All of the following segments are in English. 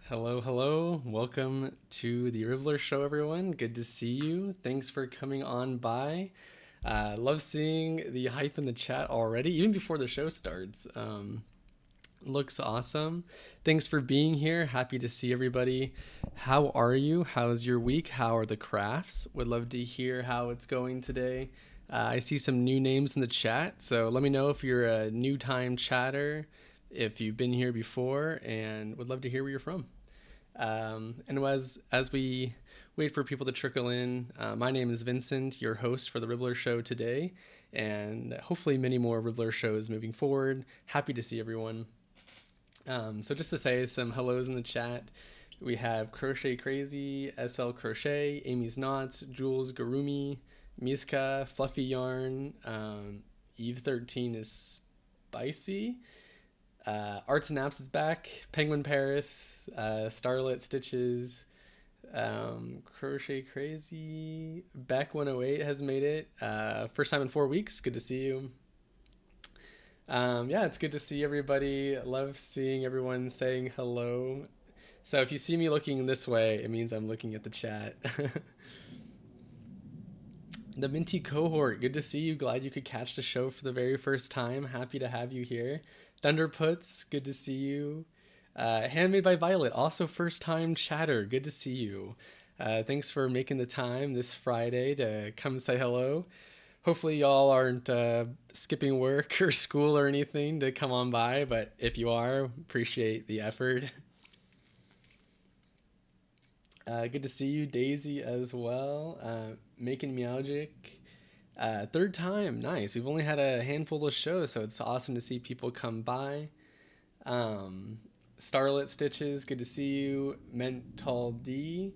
Hello, hello. Welcome to the Ribblr show, everyone. Good to see you. Thanks for coming on by. Love seeing the hype in the chat already, even before the show starts. Looks awesome. Thanks for being here. Happy to see everybody. How are you? How's your week? How are the crafts? Would love to hear how it's going today. I see some new names in the chat, so let me know if you're a new time chatter, if you've been here before, and would love to hear where you're from. And as we wait for people to trickle in, my name is Vincent, your host for the Ribblr show today, and hopefully many more Ribblr shows moving forward. Happy to see everyone. So just to say some hellos in the chat, we have Crochet Crazy, SL Crochet, Amy's Knots, Jules Garumi, Miska, Fluffy Yarn, Eve 13 is spicy. Arts and Apps is back. Penguin Paris, Starlit Stitches, Crochet Crazy, Beck 108 has made it. First time in 4 weeks. Good to see you. Yeah, it's good to see everybody. Love seeing everyone saying hello. So if you see me looking this way, it means I'm looking at the chat. The Minty cohort, good to see you. Glad you could catch the show for the very first time. Happy to have you here. Thunderputs, good to see you. Handmade by Violet, also first time chatter, good to see you. Thanks for making the time this Friday to come say hello. Hopefully y'all aren't skipping work or school or anything to come on by, but if you are, appreciate the effort. Good to see you, Daisy, as well. Making Meowgic. Third time, nice. We've only had a handful of shows, so it's awesome to see people come by. Starlit Stitches, good to see you. Mental D.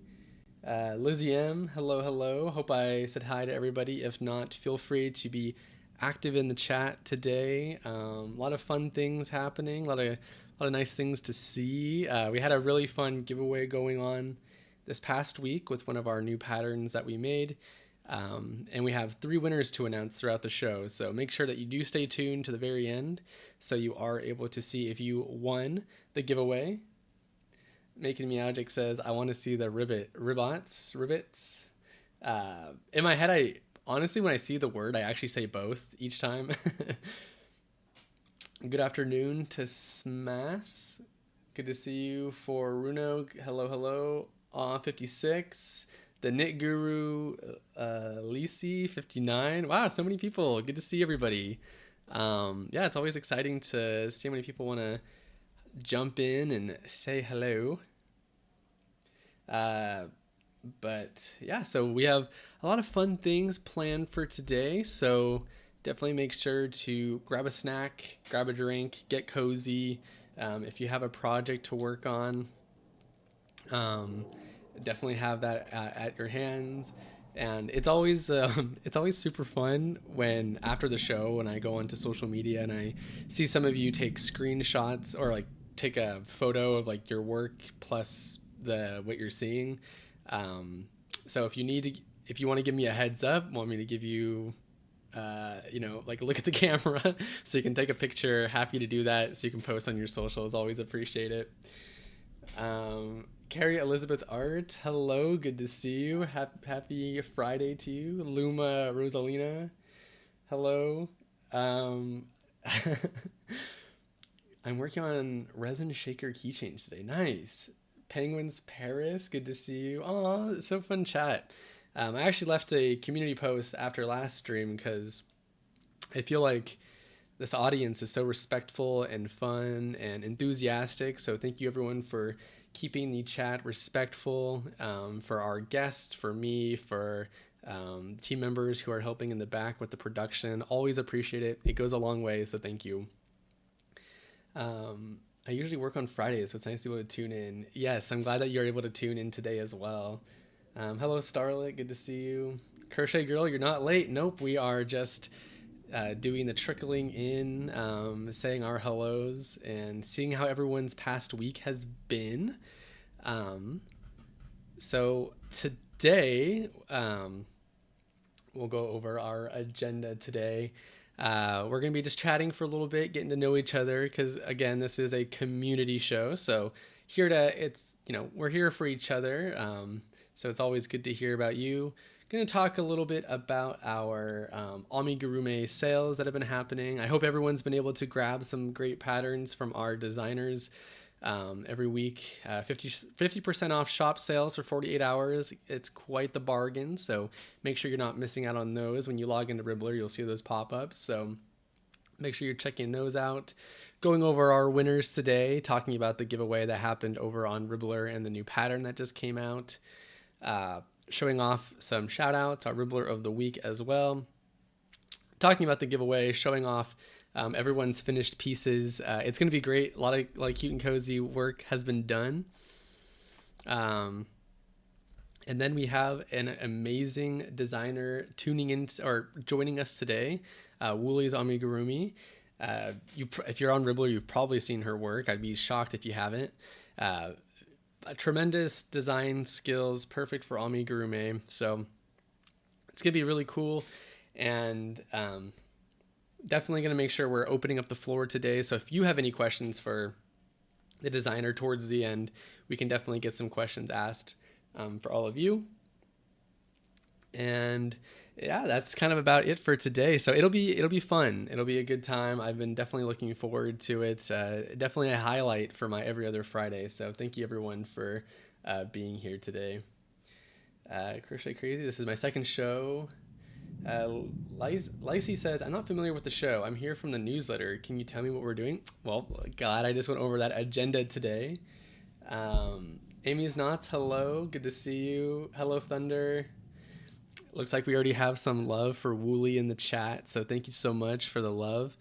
Lizzie M, hello, hello. Hope I said hi to everybody. If not, feel free to be active in the chat today. A lot of fun things happening, a lot of nice things to see. We had a really fun giveaway going on this past week with one of our new patterns that we made. And we have 3 winners to announce throughout the show. So make sure that you do stay tuned to the very end so you are able to see if you won the giveaway. Making Meowgic says, I want to see the ribbits. In my head, I honestly, when I see the word, I actually say both each time. Good afternoon to Smas. Good to see you. For Runo, hello, hello. 56. The Knit Guru, Lisi 59. Wow, so many people. Good to see everybody. Yeah, it's always exciting to see how many people want to jump in and say hello. But yeah, so we have a lot of fun things planned for today. So definitely make sure to grab a snack, grab a drink, get cozy. If you have a project to work on, definitely have that at your hands. And it's always super fun when after the show, when I go onto social media and I see some of you take screenshots or like take a photo of like your work plus what you're seeing. So if you want to give me a heads up, want me to give you like look at the camera so you can take a picture, happy to do that so you can post on your socials. Always appreciate it. Carrie Elizabeth Art, hello, good to see you. Happy Friday to you. Luma Rosalina, hello. I'm working on resin shaker keychains today. Nice. Penguins Paris, good to see you. Oh, so fun chat. I actually left a community post after last stream because I feel like this audience is so respectful and fun and enthusiastic. So thank you everyone for keeping the chat respectful, for our guests, for me, for team members who are helping in the back with the production. Always appreciate it. It goes a long way, so thank you. I usually work on Fridays, so it's nice to be able to tune in. Yes, I'm glad that you're able to tune in today as well. Hello, Starlit. Good to see you. Crochet Girl, you're not late. Nope, we are just doing the trickling in, saying our hellos and seeing how everyone's past week has been. So today, we'll go over our agenda today. We're going to be just chatting for a little bit, getting to know each other, because again, this is a community show. So here to, we're here for each other. So it's always good to hear about you. Going to talk a little bit about our Amiguru-MAY sales that have been happening. I hope everyone's been able to grab some great patterns from our designers every week. 50% off shop sales for 48 hours. It's quite the bargain. So make sure you're not missing out on those. When you log into Ribblr, you'll see those pop up. So make sure you're checking those out. Going over our winners today, talking about the giveaway that happened over on Ribblr and the new pattern that just came out. Showing off some shout outs, our Ribblr of the week as well. Talking about the giveaway, showing off everyone's finished pieces. It's going to be great. A lot of cute and cozy work has been done. And then we have an amazing designer tuning in or joining us today, Wooli's Amigurumi. If you're on Ribblr, you've probably seen her work. I'd be shocked if you haven't. Tremendous design skills, perfect for Amiguru-MAY. So it's going to be really cool. And definitely going to make sure we're opening up the floor today. So if you have any questions for the designer towards the end, we can definitely get some questions asked for all of you. And yeah, that's kind of about it for today. So it'll be fun. It'll be a good time. I've been definitely looking forward to it. Definitely a highlight for my every other Friday. So thank you everyone for being here today. Crochet Crazy, this is my second show. Lacey says, I'm not familiar with the show. I'm here from the newsletter. Can you tell me what we're doing? Well, God, I just went over that agenda today. Amy's Knots, hello. Good to see you. Hello, Thunder. Looks like we already have some love for Wooli in the chat, so thank you so much for the love.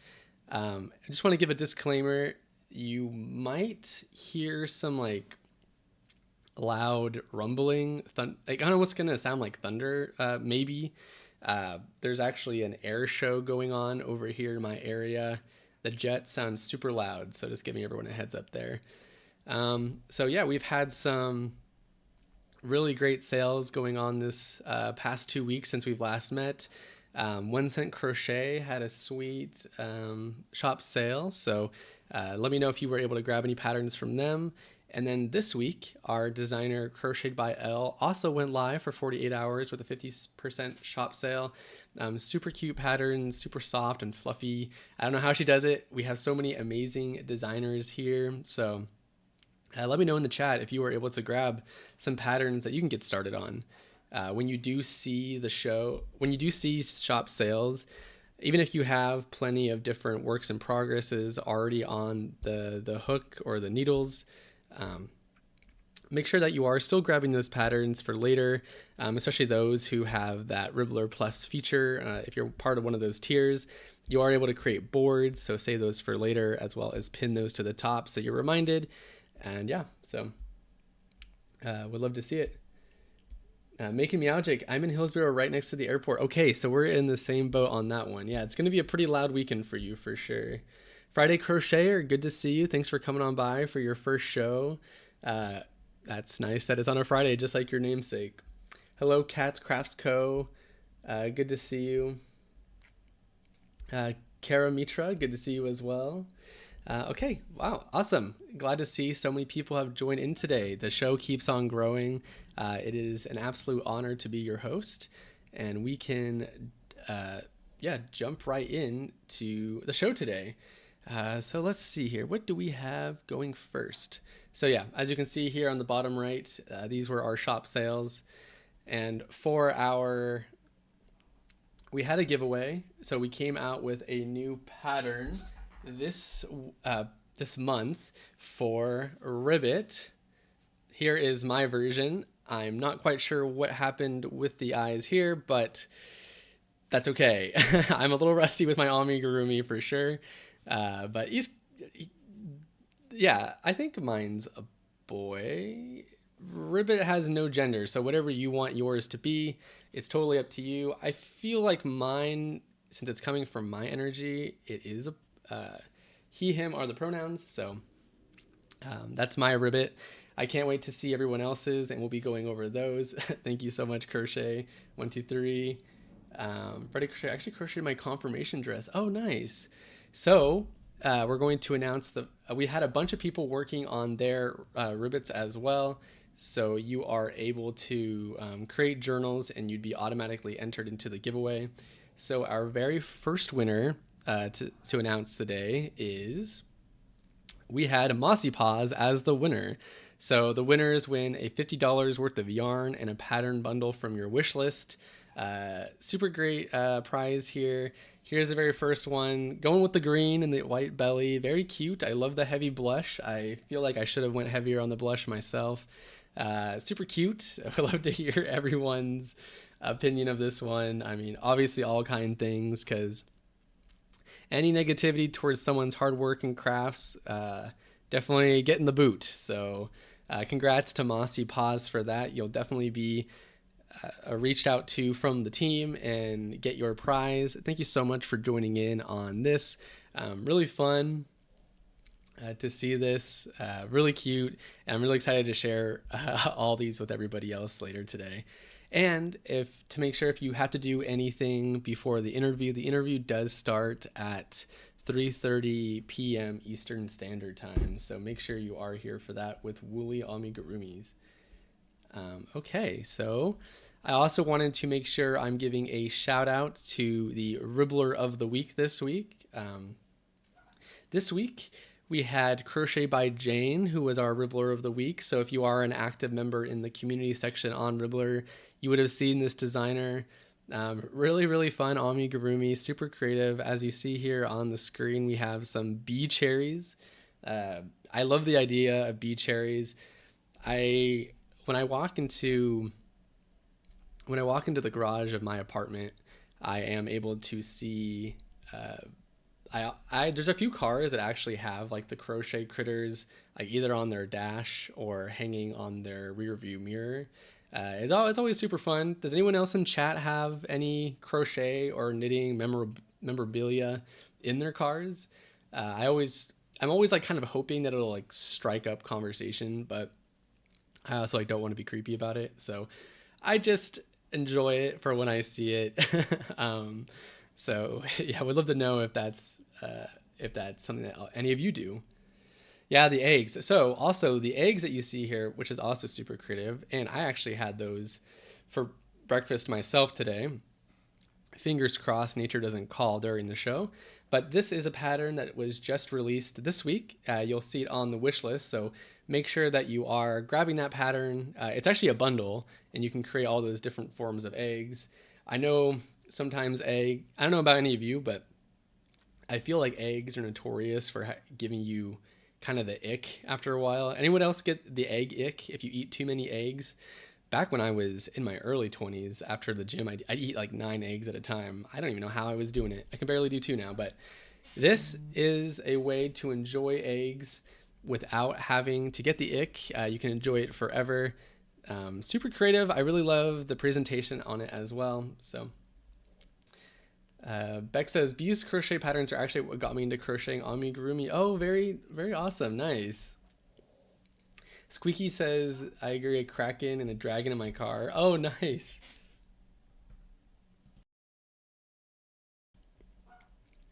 I just want to give a disclaimer. You might hear some loud rumbling. I don't know what's going to sound like thunder, maybe. There's actually an air show going on over here in my area. The jet sounds super loud, so just giving everyone a heads up there. So yeah, we've had some really great sales going on this past 2 weeks since we've last met. 1 Cent Crochet had a sweet shop sale, so let me know if you were able to grab any patterns from them. And then this week, our designer Crocheted by Elle also went live for 48 hours with a 50% shop sale. Super cute patterns, super soft and fluffy. I don't know how she does it. We have so many amazing designers here, so let me know in the chat if you were able to grab some patterns that you can get started on. When you do see shop sales, even if you have plenty of different works in progresses already on the hook or the needles, make sure that you are still grabbing those patterns for later, especially those who have that Ribblr Plus feature. If you're part of one of those tiers, you are able to create boards, so save those for later as well as pin those to the top so you're reminded. And yeah, so would love to see it. Making Meowjic, I'm in Hillsborough right next to the airport. Okay, so we're in the same boat on that one. Yeah, it's going to be a pretty loud weekend for you for sure. Friday Crocheter, good to see you. Thanks for coming on by for your first show. That's nice that it's on a Friday, just like your namesake. Hello, Cats Crafts Co. Good to see you. Kara Mitra, good to see you as well. Okay, wow, awesome. Glad to see so many people have joined in today. The show keeps on growing. It is an absolute honor to be your host, and we can jump right in to the show today. So let's see here. What do we have going first? So yeah, as you can see here on the bottom right, these were our shop sales. And we had a giveaway. So we came out with a new pattern this month for Ribbit. Here is my version. I'm not quite sure what happened with the eyes here, but that's okay. I'm a little rusty with my amigurumi for sure. But I think mine's a boy. Ribbit has no gender, so whatever you want yours to be, it's totally up to you. I feel like mine, since it's coming from my energy, it is he, him are the pronouns, so that's my Ribbit. I can't wait to see everyone else's, and we'll be going over those. Thank you so much, Crochet 123. Freddie Crochet actually crocheted my confirmation dress. Oh, nice. So we're going to announce that we had a bunch of people working on their ribbits as well. So you are able to create journals and you'd be automatically entered into the giveaway. So our very first winner to announce today is, we had Mossy Paws as the winner. So the winners win a $50 worth of yarn and a pattern bundle from your wish list. Super great prize here. Here's the very first one, going with the green and the white belly. Very cute. I love the heavy blush. I feel like I should have went heavier on the blush myself. Super cute. I would love to hear everyone's opinion of this one. I mean, obviously all kind things, because any negativity towards someone's hard work and crafts, definitely get in the boot. So congrats to Mossy Paws for that. You'll definitely be reached out to from the team and get your prize. Thank you so much for joining in on this. Really fun to see this. Really cute. And I'm really excited to share all these with everybody else later today. And to make sure if you have to do anything before the interview does start at 3:30 p.m. Eastern Standard Time. So make sure you are here for that with Wooli Amigurumis. Okay, so I also wanted to make sure I'm giving a shout out to the Ribblr of the week this week. This week we had Crochet by Jane, who was our Ribblr of the week. So if you are an active member in the community section on Ribblr, you would have seen this designer. Really, really fun amigurumi, super creative. As you see here on the screen, we have some bee cherries. I love the idea of bee cherries. When I walk into the garage of my apartment, I am able to see there's a few cars that actually have like the crochet critters, like either on their dash or hanging on their rear view mirror. It's always super fun. Does anyone else in chat have any crochet or knitting memorabilia in their cars? I'm always like kind of hoping that it'll like strike up conversation, but I also like don't want to be creepy about it. So I just enjoy it for when I see it. So yeah, I would love to know if that's something that any of you do. Yeah, the eggs. So also the eggs that you see here, which is also super creative, and I actually had those for breakfast myself today. Fingers crossed nature doesn't call during the show. But this is a pattern that was just released this week. You'll see it on the wish list, so make sure that you are grabbing that pattern. It's actually a bundle, and you can create all those different forms of eggs. I know sometimes I don't know about any of you, but I feel like eggs are notorious for giving you kind of the ick after a while. Anyone else get the egg ick if you eat too many eggs? Back when I was in my early 20s, after the gym, I'd eat like 9 eggs at a time. I don't even know how I was doing it. I can barely do 2 now, but this is a way to enjoy eggs without having to get the ick. You can enjoy it forever. Super creative. I really love the presentation on it as well. So Beck says, Bee's crochet patterns are actually what got me into crocheting amigurumi. Oh, very, very awesome. Nice. Squeaky says, I agree, a kraken and a dragon in my car. Oh, nice.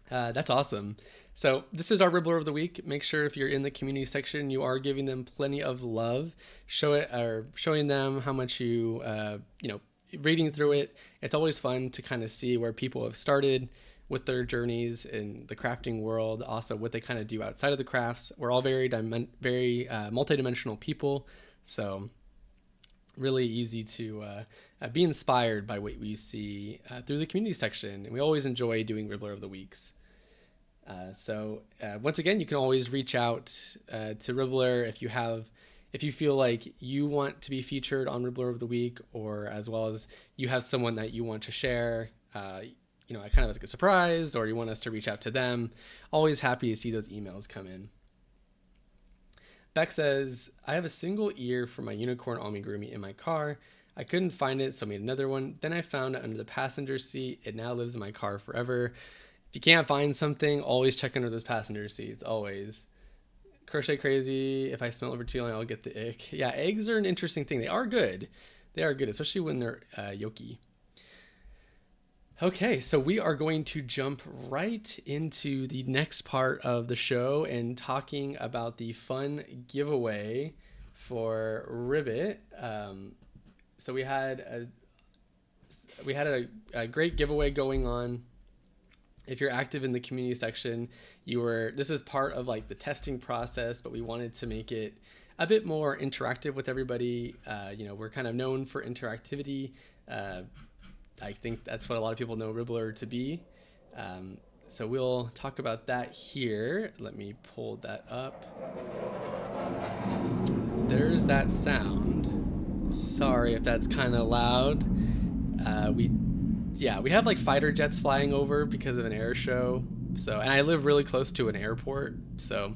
That's awesome. So this is our Ribblr of the week. Make sure if you're in the community section, you are giving them plenty of love. Showing them how much you reading through it. It's always fun to kind of see where people have started with their journeys in the crafting world, also what they kind of do outside of the crafts. We're all very multidimensional people, so really easy to be inspired by what we see through the community section, and we always enjoy doing Ribblr of the Weeks. So once again, you can always reach out to Ribblr if you feel like you want to be featured on Ribblr of the Week, or as well as you have someone that you want to share, kind of like a surprise, or you want us to reach out to them. Always happy to see those emails come in. Beck says, I have a single ear for my unicorn amigurumi in my car. I couldn't find it, so I made another one. Then I found it under the passenger seat. It now lives in my car forever. If you can't find something, always check under those passenger seats, always. Crochet crazy. If I smell it for too long, I'll get the ick. Yeah, eggs are an interesting thing. They are good. They are good, especially when they're yolky. Okay, so we are going to jump right into the next part of the show and talking about the fun giveaway for Ribbit. So we had a great giveaway going on. If you're active in the community section, this is part of like the testing process, but we wanted to make it a bit more interactive with everybody. We're kind of known for interactivity. I think that's what a lot of people know Ribblr to be. So we'll talk about that here. Let me pull that up. There's that sound. Sorry if that's kind of loud. We have like fighter jets flying over because of an air show. And I live really close to an airport, so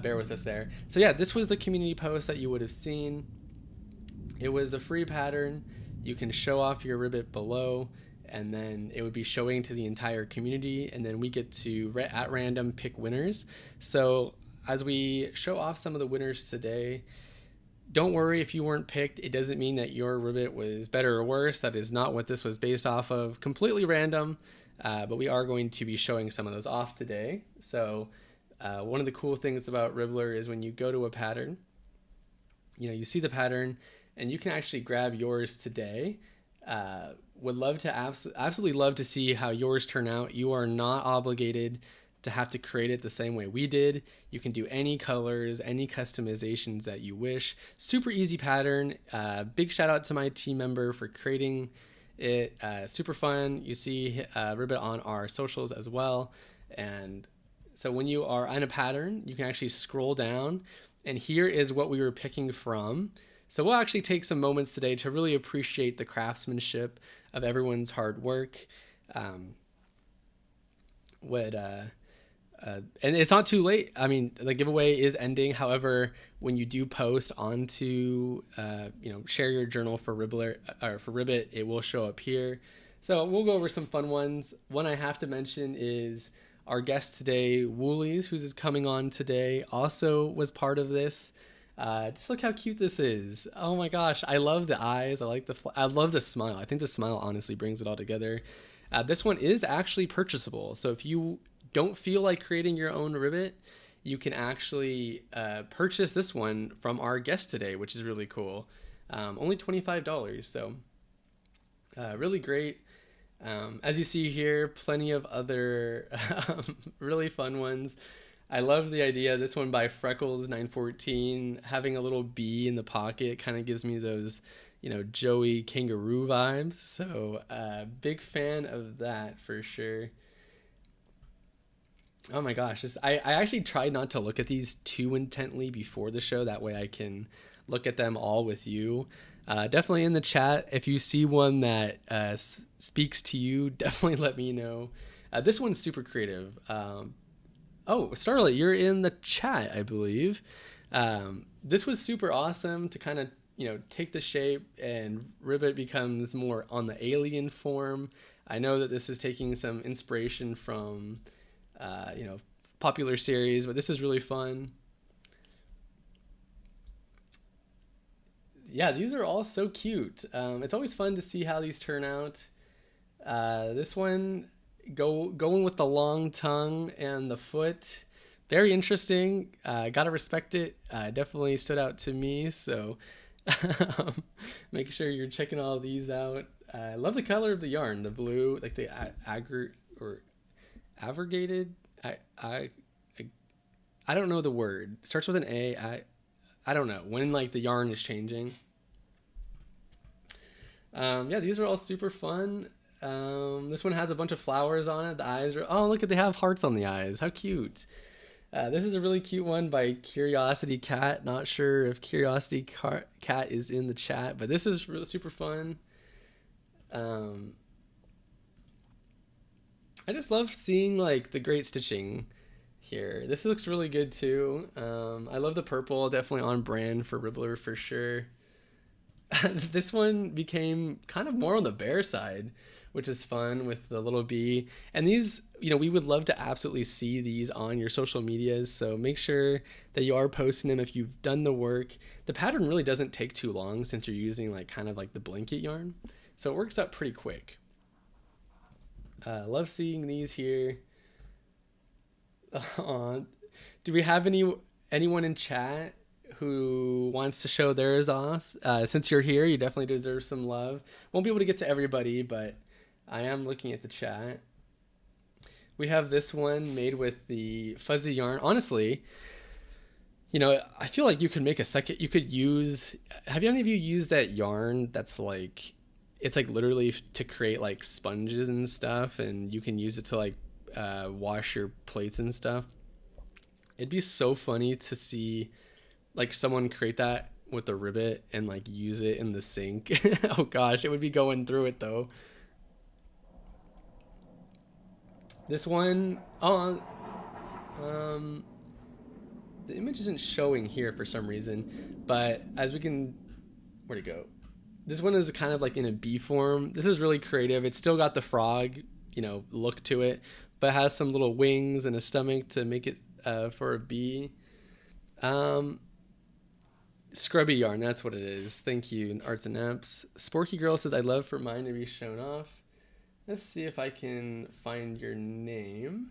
bear with us there. So yeah, this was the community post that you would have seen. It was a free pattern. You can show off your ribbit below, and then it would be showing to the entire community, and then we get to at random pick winners. So as we show off some of the winners today, don't worry if you weren't picked. It doesn't mean that your ribbit was better or worse. That is not what this was based off of. Completely random, but we are going to be showing some of those off today. So one of the cool things about Ribblr is when you go to a pattern, you see the pattern, and you can actually grab yours today. Would love to absolutely love to see how yours turn out. You are not obligated to have to create it the same way we did. You can do any colors, any customizations that you wish. Super easy pattern. Big shout out to my team member for creating it. Super fun. You see Ribbit on our socials as well. And so when you are on a pattern, you can actually scroll down, and here is what we were picking from. So we'll actually take some moments today to really appreciate the craftsmanship of everyone's hard work. And it's not too late. I mean, the giveaway is ending. However, when you do post onto, share your journal for Ribblr or for Ribbit, it will show up here. So we'll go over some fun ones. One I have to mention is our guest today, Woolies, who's coming on today, also was part of this. Just look how cute this is. Oh my gosh, I love the eyes. I love the smile. I think the smile honestly brings it all together. This one is actually purchasable. So if you don't feel like creating your own ribbit, you can actually purchase this one from our guest today, which is really cool. Only $25. So really great. As you see here, plenty of other really fun ones. I love the idea. This one by Freckles914, having a little bee in the pocket kind of gives me those, Joey kangaroo vibes. So big fan of that for sure. Oh my gosh. I actually tried not to look at these too intently before the show. That way I can look at them all with you. Definitely in the chat, if you see one that speaks to you, definitely let me know. This one's super creative. Oh, Starlet, you're in the chat, I believe. This was super awesome to kind of, take the shape, and Ribbit becomes more on the alien form. I know that this is taking some inspiration from, popular series, but this is really fun. Yeah, these are all so cute. It's always fun to see how these turn out. This one, going with the long tongue and the foot, very interesting. Gotta respect it. Definitely stood out to me, so make sure you're checking all these out. I love the color of the yarn, the blue, like the avrigated. I don't know the word. It starts with an A. I don't know when like the yarn is changing. Yeah, these are all super fun. This one has a bunch of flowers on it. The eyes are, oh, look at, they have hearts on the eyes. How cute. This is a really cute one by Curiosity Cat. Not sure if Curiosity Cat is in the chat, but this is really super fun. I just love seeing like the great stitching here. This looks really good too. I love the purple, definitely on brand for Ribblr for sure. This one became kind of more on the bear side, which is fun with the little bee. And these, we would love to absolutely see these on your social medias. So make sure that you are posting them if you've done the work. The pattern really doesn't take too long since you're using like kind of like the blanket yarn. So it works out pretty quick. Love seeing these here. Do we have anyone in chat who wants to show theirs off? Since you're here, you definitely deserve some love. Won't be able to get to everybody, but I am looking at the chat. We have this one made with the fuzzy yarn. Honestly, you know, I feel like you could make a second. You could use. Have any of you used that yarn that's like, it's like literally to create like sponges and stuff, and you can use it to like wash your plates and stuff. It'd be so funny to see like someone create that with a ribbit and like use it in the sink. Oh gosh, it would be going through it though. This one, the image isn't showing here for some reason, but as we can, where'd it go? This one is kind of like in a bee form. This is really creative. It's still got the frog, you know, look to it, but it has some little wings and a stomach to make it for a bee. Scrubby yarn, that's what it is. Thank you, Arts and Apps. Sporky Girl says, I'd love for mine to be shown off. Let's see if I can find your name.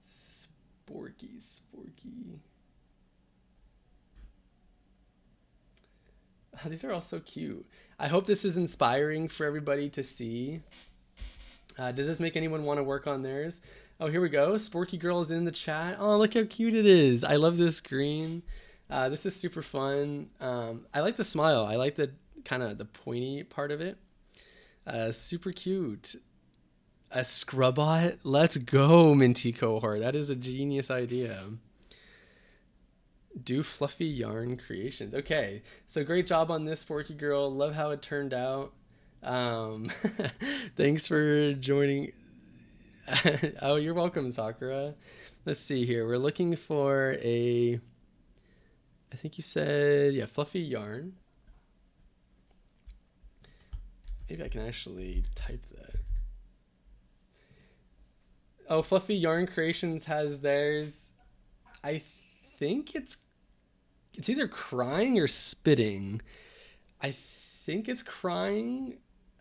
Sporky. Oh, these are all so cute. I hope this is inspiring for everybody to see. Does this make anyone want to work on theirs? Oh, here we go. Sporky Girl is in the chat. Oh, look how cute it is. I love this green. This is super fun. I like the smile. I like the kind of the pointy part of it. Super cute. A Scrubot? Let's go, Minty Cohort. That is a genius idea. Do fluffy yarn creations. Okay, so great job on this, Sporky Girl. Love how it turned out. Thanks for joining. Oh, you're welcome, Sakura. Let's see here. We're looking for a, I think you said, yeah, fluffy yarn. Maybe I can actually type that. Oh, Fluffy Yarn Creations has theirs. I think it's either crying or spitting. I think it's crying.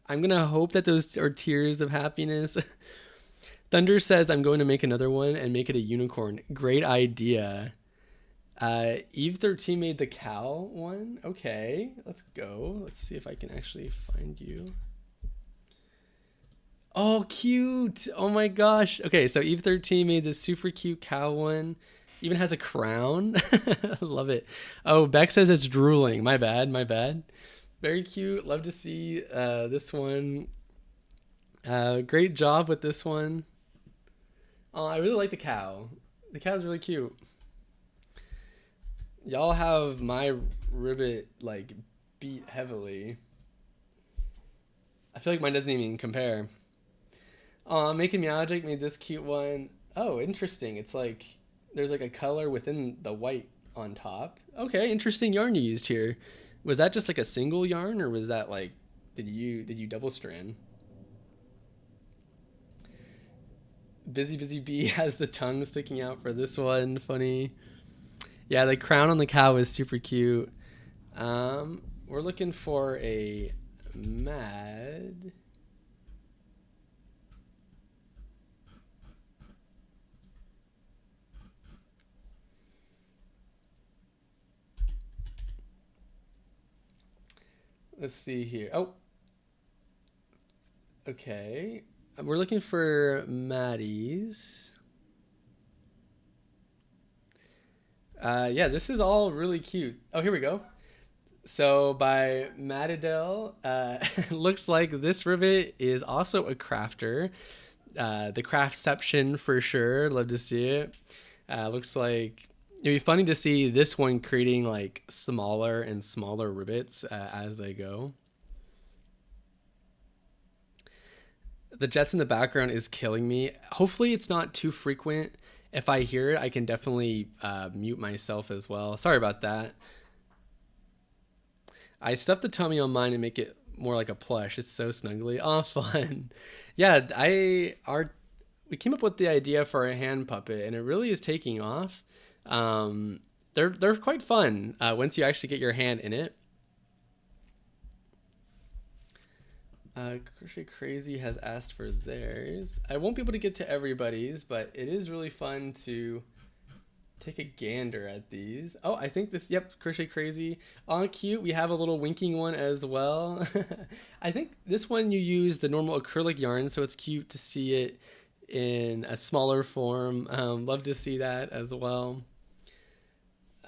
I'm going to hope that those are tears of happiness. Thunder says, I'm going to make another one and make it a unicorn. Great idea. Eve 13 made the cow one. Okay, let's go. Let's see if I can actually find you. Oh, cute. Oh my gosh. Okay, so Eve 13 made this super cute cow one. Even has a crown. Love it. Oh, Beck says it's drooling. My bad. Very cute. Love to see this one. Great job with this one. Oh, I really like the cow. The cow's really cute. Y'all have my ribbit like beat heavily. I feel like mine doesn't even compare. Making Meowgic made this cute one. Oh, interesting. It's like there's like a color within the white on top. Okay, interesting yarn you used here. Was that just like a single yarn, or was that like did you double strand? Busy Bee has the tongue sticking out for this one. Funny. Yeah, the crown on the cow is super cute. We're looking for a mad. Let's see here. Oh. Okay. We're looking for Maddie's. Yeah, this is all really cute. Oh, here we go. So by Matadel, looks like this ribbit is also a crafter. The craftception for sure. Love to see it. Looks like it'd be funny to see this one creating like smaller and smaller ribbits as they go. The jets in the background is killing me. Hopefully it's not too frequent. If I hear it, I can definitely mute myself as well. Sorry about that. I stuffed the tummy on mine and make it more like a plush. It's so snuggly. Oh, fun. Yeah, we came up with the idea for a hand puppet, and it really is taking off. They're quite fun once you actually get your hand in it. Crochet Crazy has asked for theirs. I won't be able to get to everybody's, but it is really fun to take a gander at these. Oh, I think this, yep, Crochet Crazy. Oh, cute. We have a little winking one as well. I think this one you use the normal acrylic yarn, so it's cute to see it in a smaller form. Love to see that as well.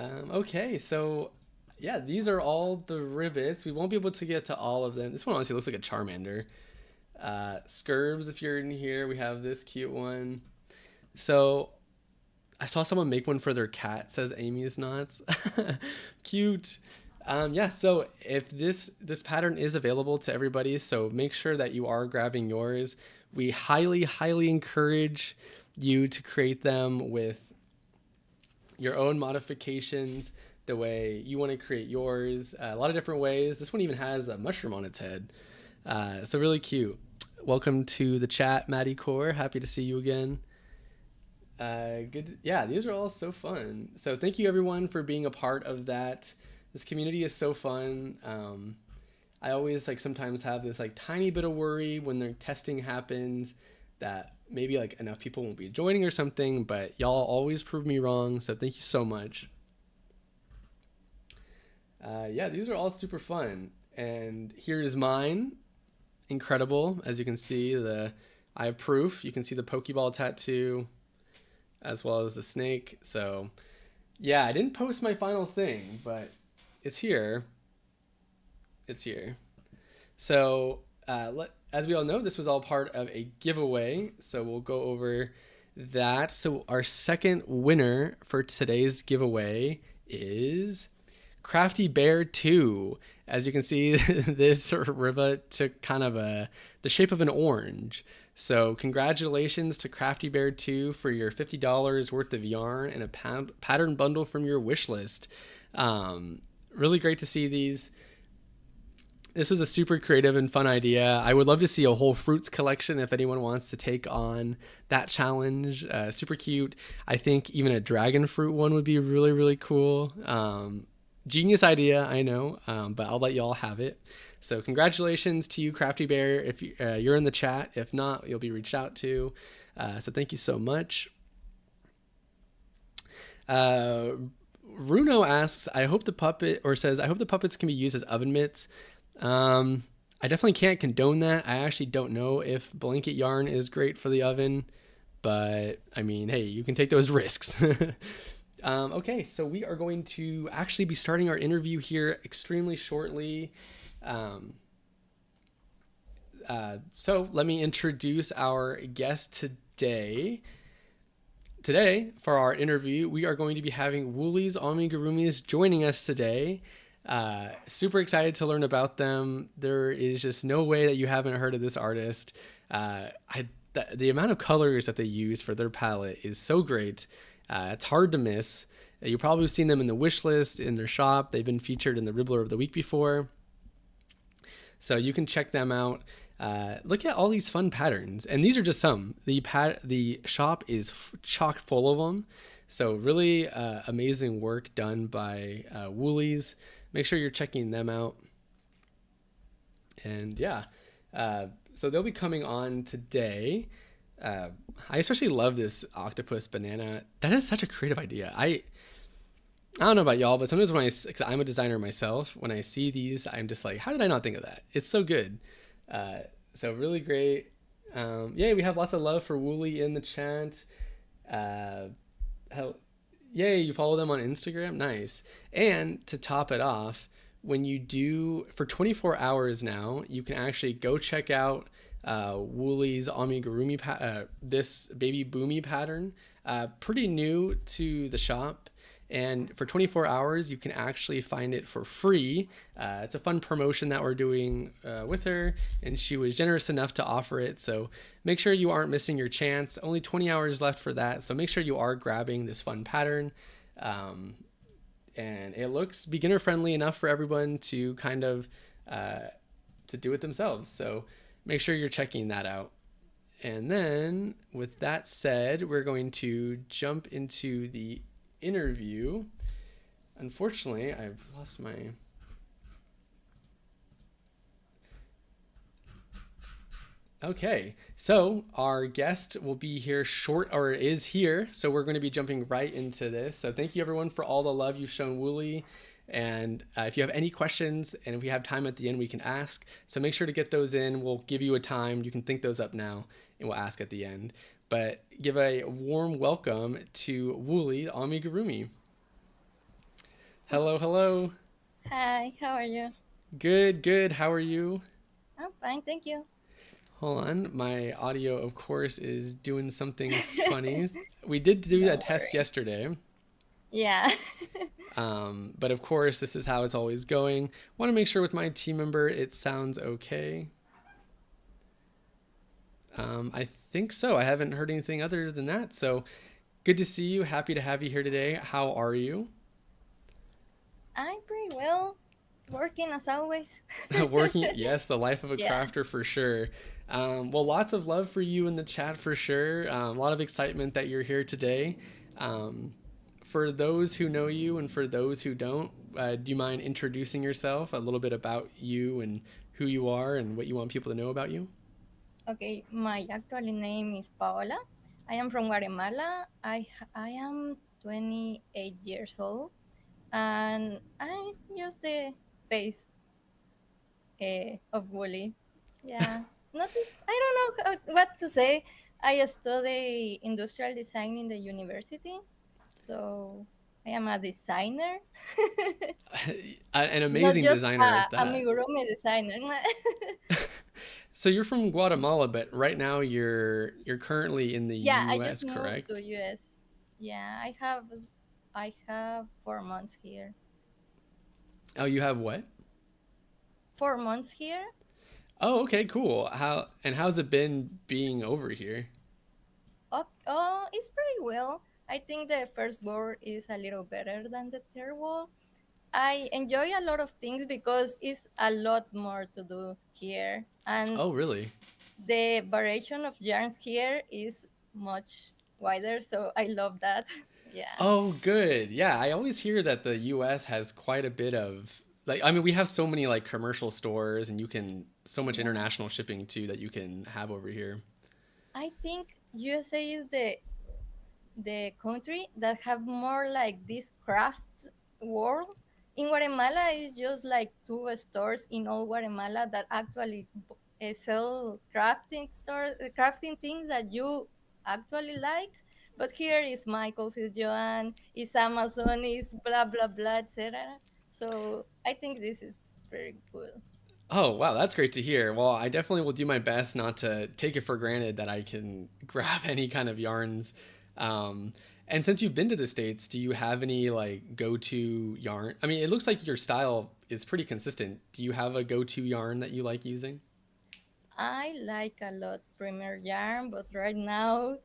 Okay, so yeah, these are all the Ribbits. We won't be able to get to all of them. This one honestly looks like a Charmander. Scurbs, if you're in here, we have this cute one. So I saw someone make one for their cat, says Amy's Knots. Cute. Yeah, so if this pattern is available to everybody, so make sure that you are grabbing yours. We highly encourage you to create them with your own modifications, the way you want to create yours. A lot of different ways. This one even has a mushroom on its head. So really cute. Welcome to the chat, Maddie Core. Happy to see you again. Good. Yeah, these are all so fun. So thank you everyone for being a part of that. This community is so fun. I always sometimes have this tiny bit of worry when the testing happens that maybe enough people won't be joining or something, but y'all always prove me wrong. So thank you so much. Yeah, these are all super fun. And here's mine. Incredible. As you can see, I have proof. You can see the Pokeball tattoo as well as the snake. So yeah, I didn't post my final thing, but it's here. It's here. So as we all know, this was all part of a giveaway. So we'll go over that. So our second winner for today's giveaway is Crafty Bear 2. As you can see, this ribbit took kind of the shape of an orange. So congratulations to Crafty Bear 2 for your $50 worth of yarn and a pattern bundle from your wish list. Really great to see these. This was a super creative and fun idea. I would love to see a whole fruits collection if anyone wants to take on that challenge. Super cute. I think even a dragon fruit one would be really cool. Genius idea, I know, but I'll let you all have it. So congratulations to you, Crafty Bear, if you're in the chat. If not, you'll be reached out to. So thank you so much. Runo asks, I hope the puppets can be used as oven mitts. I definitely can't condone that. I actually don't know if blanket yarn is great for the oven, but I mean, hey, you can take those risks. Okay, so we are going to actually be starting our interview here extremely shortly. So let me introduce our guest today. Today, for our interview, we are going to be having Wooli's Amigurumis joining us today. Super excited to learn about them. There is just no way that you haven't heard of this artist. The amount of colors that they use for their palette is so great. It's hard to miss. You probably have seen them in the wish list, in their shop. They've been featured in the Ribblr of the week before. So you can check them out. Look at all these fun patterns. And these are just some. The shop is chock full of them. So really amazing work done by Woolies. Make sure you're checking them out. And yeah, so they'll be coming on today. I especially love this octopus banana. That is such a creative idea. I don't know about y'all, but sometimes because I'm a designer myself, when I see these, I'm just like, how did I not think of that? It's so good. So really great. Yay, we have lots of love for Wooli in the chat. Yay, you follow them on Instagram? Nice. And to top it off, when you do, for 24 hours now, you can actually go check out Wooli's Amigurumi, this baby boomy pattern. Pretty new to the shop. And for 24 hours, you can actually find it for free. It's a fun promotion that we're doing with her, and she was generous enough to offer it. So make sure you aren't missing your chance. Only 20 hours left for that. So make sure you are grabbing this fun pattern. And it looks beginner friendly enough for everyone to kind of to do it themselves. So make sure you're checking that out. And then with that said, we're going to jump into the interview. Unfortunately, I've lost my... Okay, so our guest will be here short, or is here. So we're going to be jumping right into this. So thank you everyone for all the love you've shown Wooli. And if you have any questions, and if we have time at the end, we can ask. So make sure to get those in. We'll give you a time. You can think those up now, and we'll ask at the end. But give a warm welcome to Wooli Amigurumi. Hello, hello. Hi, how are you? Good, good. How are you? I'm fine, thank you. Hold on. My audio, of course, is doing something funny. We did do a Don't test worry. yesterday, Yeah. but of course, this is how it's always going. Want to make sure with my team member it sounds okay. I think so. I haven't heard anything other than that. So good to see you. Happy to have you here today. How are you? I'm pretty well. Working as always. Working, yes, the life of a Yeah. crafter for sure. Well, lots of love for you in the chat for sure. A lot of excitement that you're here today. Um, for those who know you and for those who don't, do you mind introducing yourself, a little bit about you and who you are and what you want people to know about you? Okay, my actual name is Paola. I am from Guatemala. I am 28 years old and I use the face of Woolly. Yeah. Not I don't know what to say. I study industrial design in the university. So I am a designer. An Not amazing just designer at a that. amigurumi designer. So you're from Guatemala, but right now you're currently in the Yeah, I just U.S., moved to correct? US. Yeah, I have 4 months here. Oh, you have what? 4 months here. Oh, okay, cool. How's it been being over here? Oh, it's pretty well. I think the first world is a little better than the third world. I enjoy a lot of things because it's a lot more to do here, and Oh, really? the variation of yarns here is much wider. So I love that. Yeah. Oh, good. Yeah, I always hear that the US has quite a bit of like I mean we have so many like commercial stores and you can so much Yeah. international shipping too that you can have over here. I think USA is the country that have more like this craft world. In Guatemala, it's just like two stores in all Guatemala that actually sell crafting things that you actually like. But here is Michael's, is Joanne, is Amazon, is blah blah blah, etc. So I think this is very good. Oh, wow, that's great to hear. Well, I definitely will do my best not to take it for granted that I can grab any kind of yarns. Um, and since you've been to the States, do you have any like go-to yarn? I mean, it looks like your style is pretty consistent. Do you have a go-to yarn that you like using? I like a lot Premier Yarn, but right now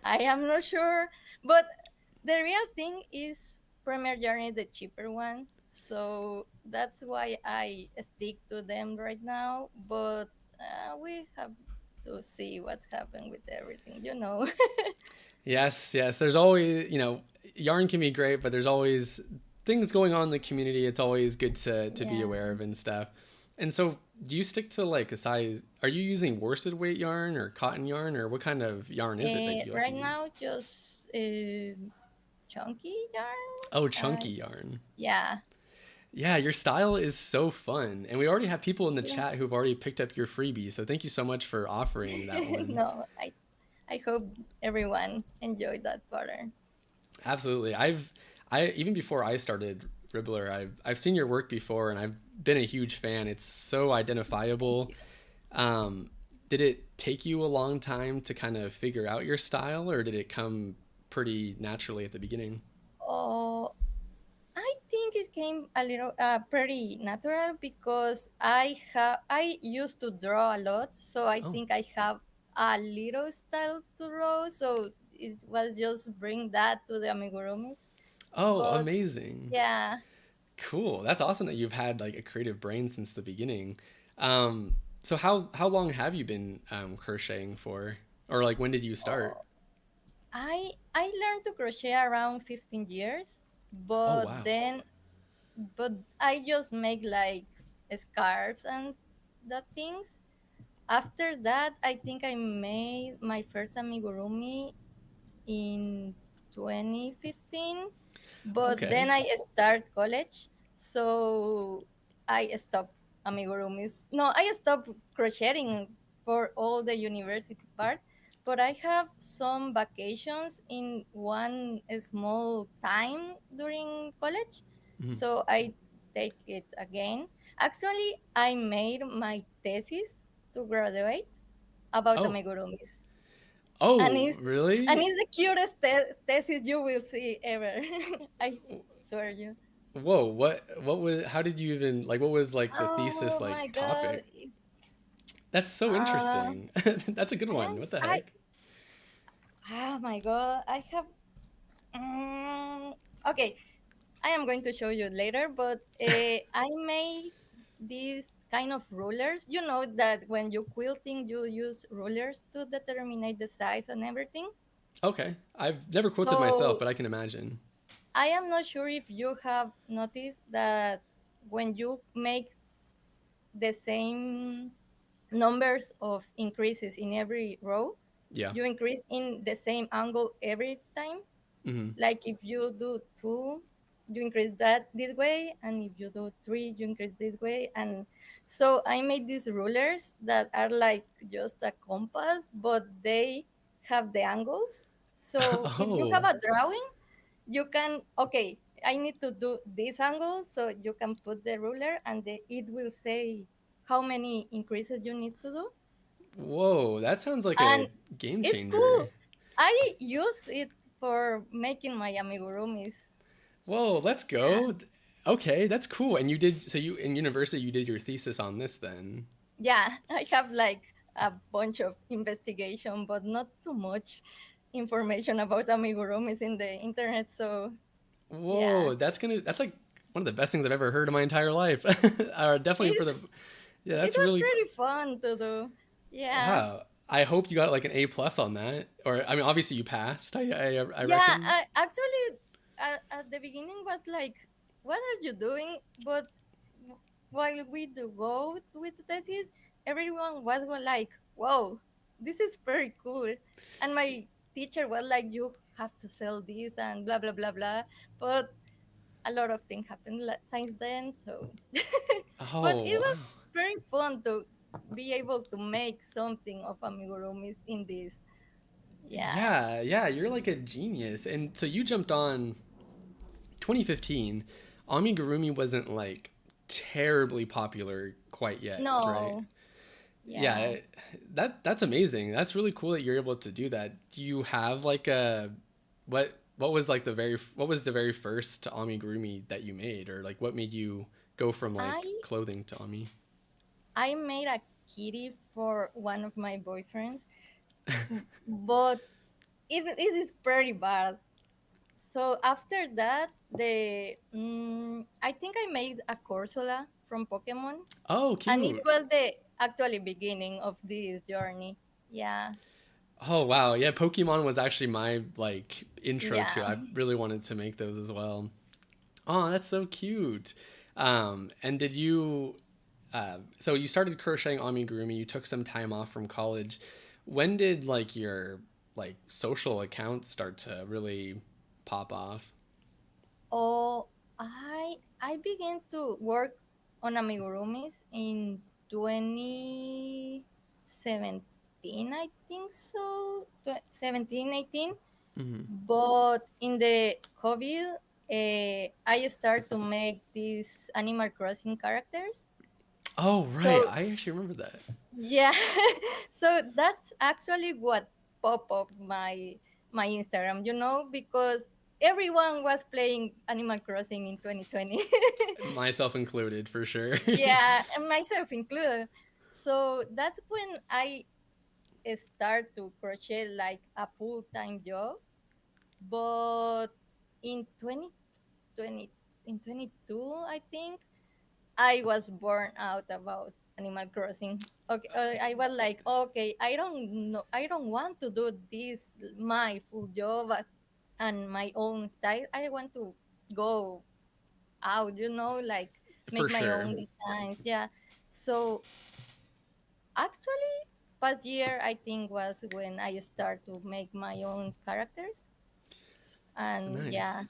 I am not sure. But the real thing is Premier Yarn is the cheaper one, so that's why I stick to them right now. But we have to see what's happened with everything, you know. Yes, yes. There's always, yarn can be great, but there's always things going on in the community. It's always good to be Yeah. aware of and stuff. And so, do you stick to like a size? Are you using worsted weight yarn or cotton yarn, or what kind of yarn is it that you like to Right use? now, just chunky yarn. Oh, chunky yarn. Yeah. Yeah, your style is so fun. And we already have people in the Yeah. chat who've already picked up your freebie. So thank you so much for offering that one. No, I hope everyone enjoyed that pattern. Absolutely. I even before I started Ribblr, I've seen your work before and I've been a huge fan. It's so Thank identifiable. you. Um, did it take you a long time to kind of figure out your style, or did it come pretty naturally at the beginning? Oh, I think it came a little pretty natural because I used to draw a lot, so I Oh, think I have a little style to draw. So it was just bring that to the amigurumis. oh, But amazing. yeah, Cool. That's awesome that you've had like a creative brain since the beginning. So how long have you been crocheting for, or like when did you start? oh, I learned to crochet around 15 years, Oh but wow. but I just make like scarves and that things. After that, I think I made my first amigurumi in 2015, but then Okay. I start college, so I stopped amigurumis. No, I stopped crocheting for all the university part, but I have some vacations in one small time during college, Mhm. so I take it again. Actually, I made my thesis to graduate about Oh. amigurumis, and Oh, it's and really? it's the cutest thesis you will see ever. I swear you. Whoa, what was how did you even like what was like the thesis Oh like my god. topic? That's so Uh, interesting. That's a good one. What the I heck? oh my god. I have. Um, okay, I am going to show you later, but I made these kind of rulers. You know that when you quilting, you use rulers to determine the size and everything. Okay. I've never quilted myself, So but I can imagine. I am not sure if you have noticed that when you make the same numbers of increases in every row, Yeah. you increase in the same angle every time. Hmm. Like if you do two, you increase that this way, and if you do three, you increase this way. And so I made these rulers that are like just a compass, but they have the angles. So if you have Oh. a drawing, you can, okay, I need to do this angle, so you can put the ruler and it will say how many increases you need to do. Whoa, that sounds like And a game it's changer. cool. I use it for making my amigurumis. Whoa, let's Yeah. go. Okay, that's cool. And you did so you in university you did your thesis on this then. Yeah, I have like a bunch of investigation, but not too much information about amigurumis in the internet. So yeah, Whoa, that's like one of the best things I've ever heard in my entire life. Definitely for it's, the yeah, it that's was really pretty fun to do. Yeah. wow. I hope you got like an A plus on that, or I mean, obviously you passed. I Yeah, reckon. actually, at the beginning was like, "What are you doing?" But while we do go with the thesis, everyone was like, "Whoa, this is very cool," and my teacher was like, "You have to sell this and blah blah blah blah." But a lot of things happened since then, so. But Oh it was wow. very fun to be able to make something of amigurumis in this. Yeah. Yeah, yeah, you're like a genius. And so you jumped on 2015. Amigurumi wasn't like terribly popular quite yet, right? No. Yeah. Yeah, that's amazing. That's really cool that you're able to do that. Do you have like a what was like what was the very first amigurumi that you made, or like what made you go from like I clothing to ami? I made a kitty for one of my boyfriends, but it is pretty bad. So after that, I think I made a Corsola from Pokemon, Oh, and it cute. was the actually beginning of this journey. Yeah, Oh wow, yeah. Pokemon was actually my like intro to. yeah. I really wanted to make those as well. Oh, that's so cute. And did you? So you started crocheting amigurumi. You took some time off from college. When did like your like social accounts start to really pop off? Oh, I began to work on amigurumis in 2017, I think so. 17, 18. Hmm. But in the COVID, I start to make these Animal Crossing characters. Oh right, So I actually remember that. yeah, so that's actually what pop up my Instagram, because everyone was playing Animal Crossing in 2020. Myself included, for sure. Yeah, and myself included. So that's when I start to crochet like a full-time job. But in 2020, in 22, I think, I was burned out about Animal Crossing. Okay, I was like, okay, I don't know, I don't want to do this my full job and my own style. I want to go out, like make For my sure. own designs. Yeah. So Actually, past year I think was when I start to make my own characters, and yeah, Nice.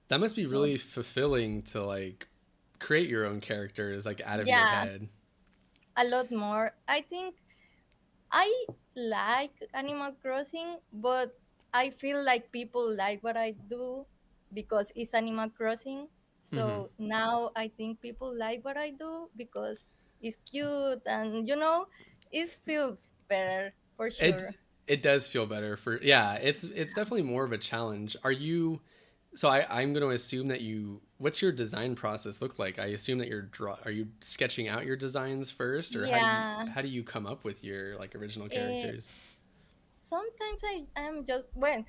That must be so really fulfilling to like create your own characters like out of your yeah, head. a lot more. I think I like Animal Crossing, but I feel like people like what I do because it's Animal Crossing. Hmm. So now I think people like what I do because it's cute and it feels better for It sure. it does feel better for yeah. It's definitely more of a challenge. Are you? So I'm going to assume that you. What's your design process look like? I assume that you're draw. Are you sketching out your designs first, or Yeah. how do you come up with your like original eh, characters? Sometimes I am just well,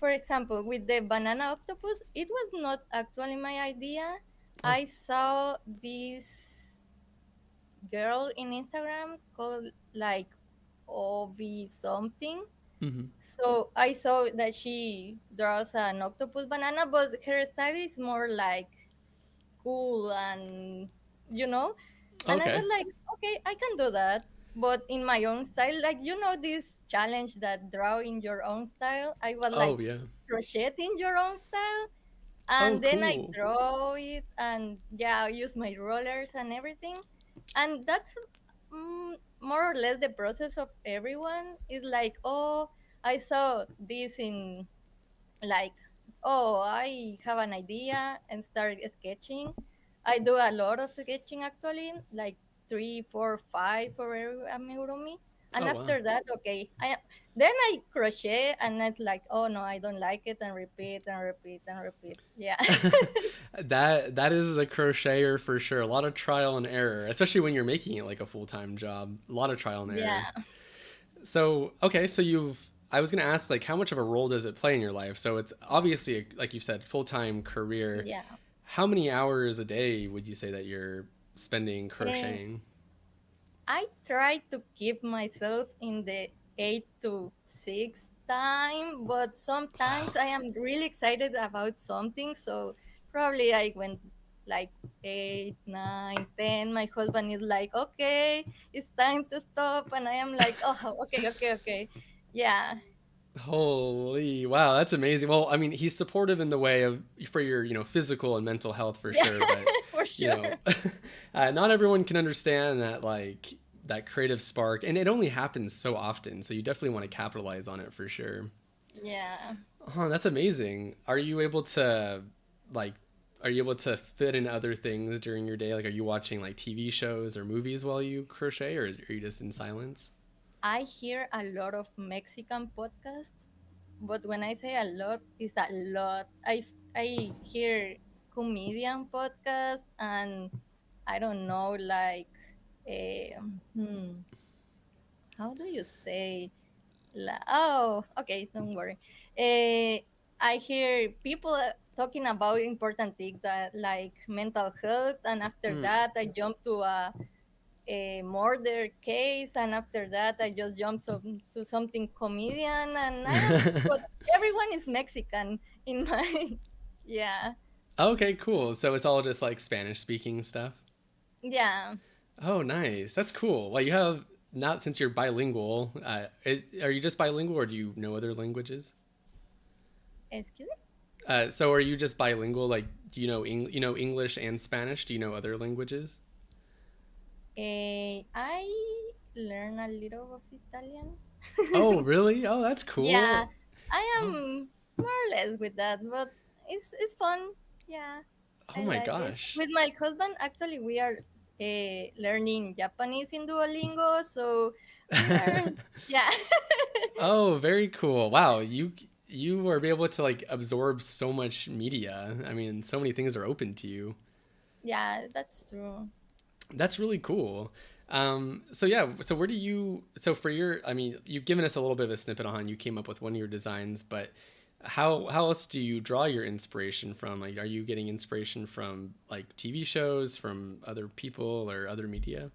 for example, with the banana octopus, it was not actually my idea. Oh. I saw this girl in Instagram called like Obi something. Hmm. So I saw that she draws an octopus banana, but her style is more like cool and you know and I was Okay. like, okay, I can do that, but in my own style, like this challenge that draw in your own style. I was Oh like, yeah. crochet in your own style, Oh and then I cool. draw it, and yeah, I use my rollers and everything, and that's more or less the process of everyone. Is like, oh, I saw this in like, oh, I have an idea and start sketching. I do a lot of sketching actually, like three, four, five for every amigurumi. And Oh wow. after that, okay, then I crochet, and it's like, oh no, I don't like it, and repeat and repeat and repeat. Yeah. That is a crocheter for sure. A lot of trial and error, especially when you're making it like a full time job. A lot of trial and error. Yeah. So okay, so you've. I was gonna ask like how much of a role does it play in your life? So it's obviously like you said, full time career. Yeah. How many hours a day would you say that you're spending Eh, crocheting? I try to keep myself in the 8 to 6 time, but Wow. sometimes I am really excited about something. So probably I went like 8, 9, 10. My husband is like, okay, it's time to stop. And I am like, oh, okay, okay, okay. Yeah, Holy wow, that's amazing. Well, I mean, he's supportive in the way of for your, physical and mental health for yeah, sure, but for you sure. know, not everyone can understand that like that creative spark, and it only happens so often. So you definitely want to capitalize on it for sure. Yeah. Oh, that's amazing. Are you able to like are you able to fit in other things during your day? Like are you watching like TV shows or movies while you crochet or are you just in silence? I hear a lot of Mexican podcasts, but when I say a lot, it's a lot. I hear comedian podcast, and I don't know, like, how do you say? Oh, okay, don't worry. Uh, I hear people talking about important things that like mental health, and after Mm. that, I jump to a murder case, and after that I just jump to something comedian, and I am, but everyone is Mexican in my yeah. Okay, cool. So it's all just like Spanish speaking stuff. Yeah. Oh, nice. That's cool. Well, you have not since you're bilingual. Are you just bilingual, or do you know other languages? Excuse So are you just bilingual? Like, do you know English and Spanish? Do you know other languages? me. I learn a little of Italian. Oh, really? Oh, that's Yeah, cool. I Oh, am more or less with that, but it's fun. Yeah, oh I my like it. gosh. With my husband, actually, we are learning Japanese in Duolingo, so we are, yeah. Oh, very cool. Wow, you were able to like absorb so much media. I mean, so many things are open to you. Yeah, that's true. That's really cool. So yeah, so where do you so for your I mean, you've given us a little bit of a snippet on you came up with one of your designs, but how else do you draw your inspiration from? Like are you getting inspiration from like TV shows, from other people or other media?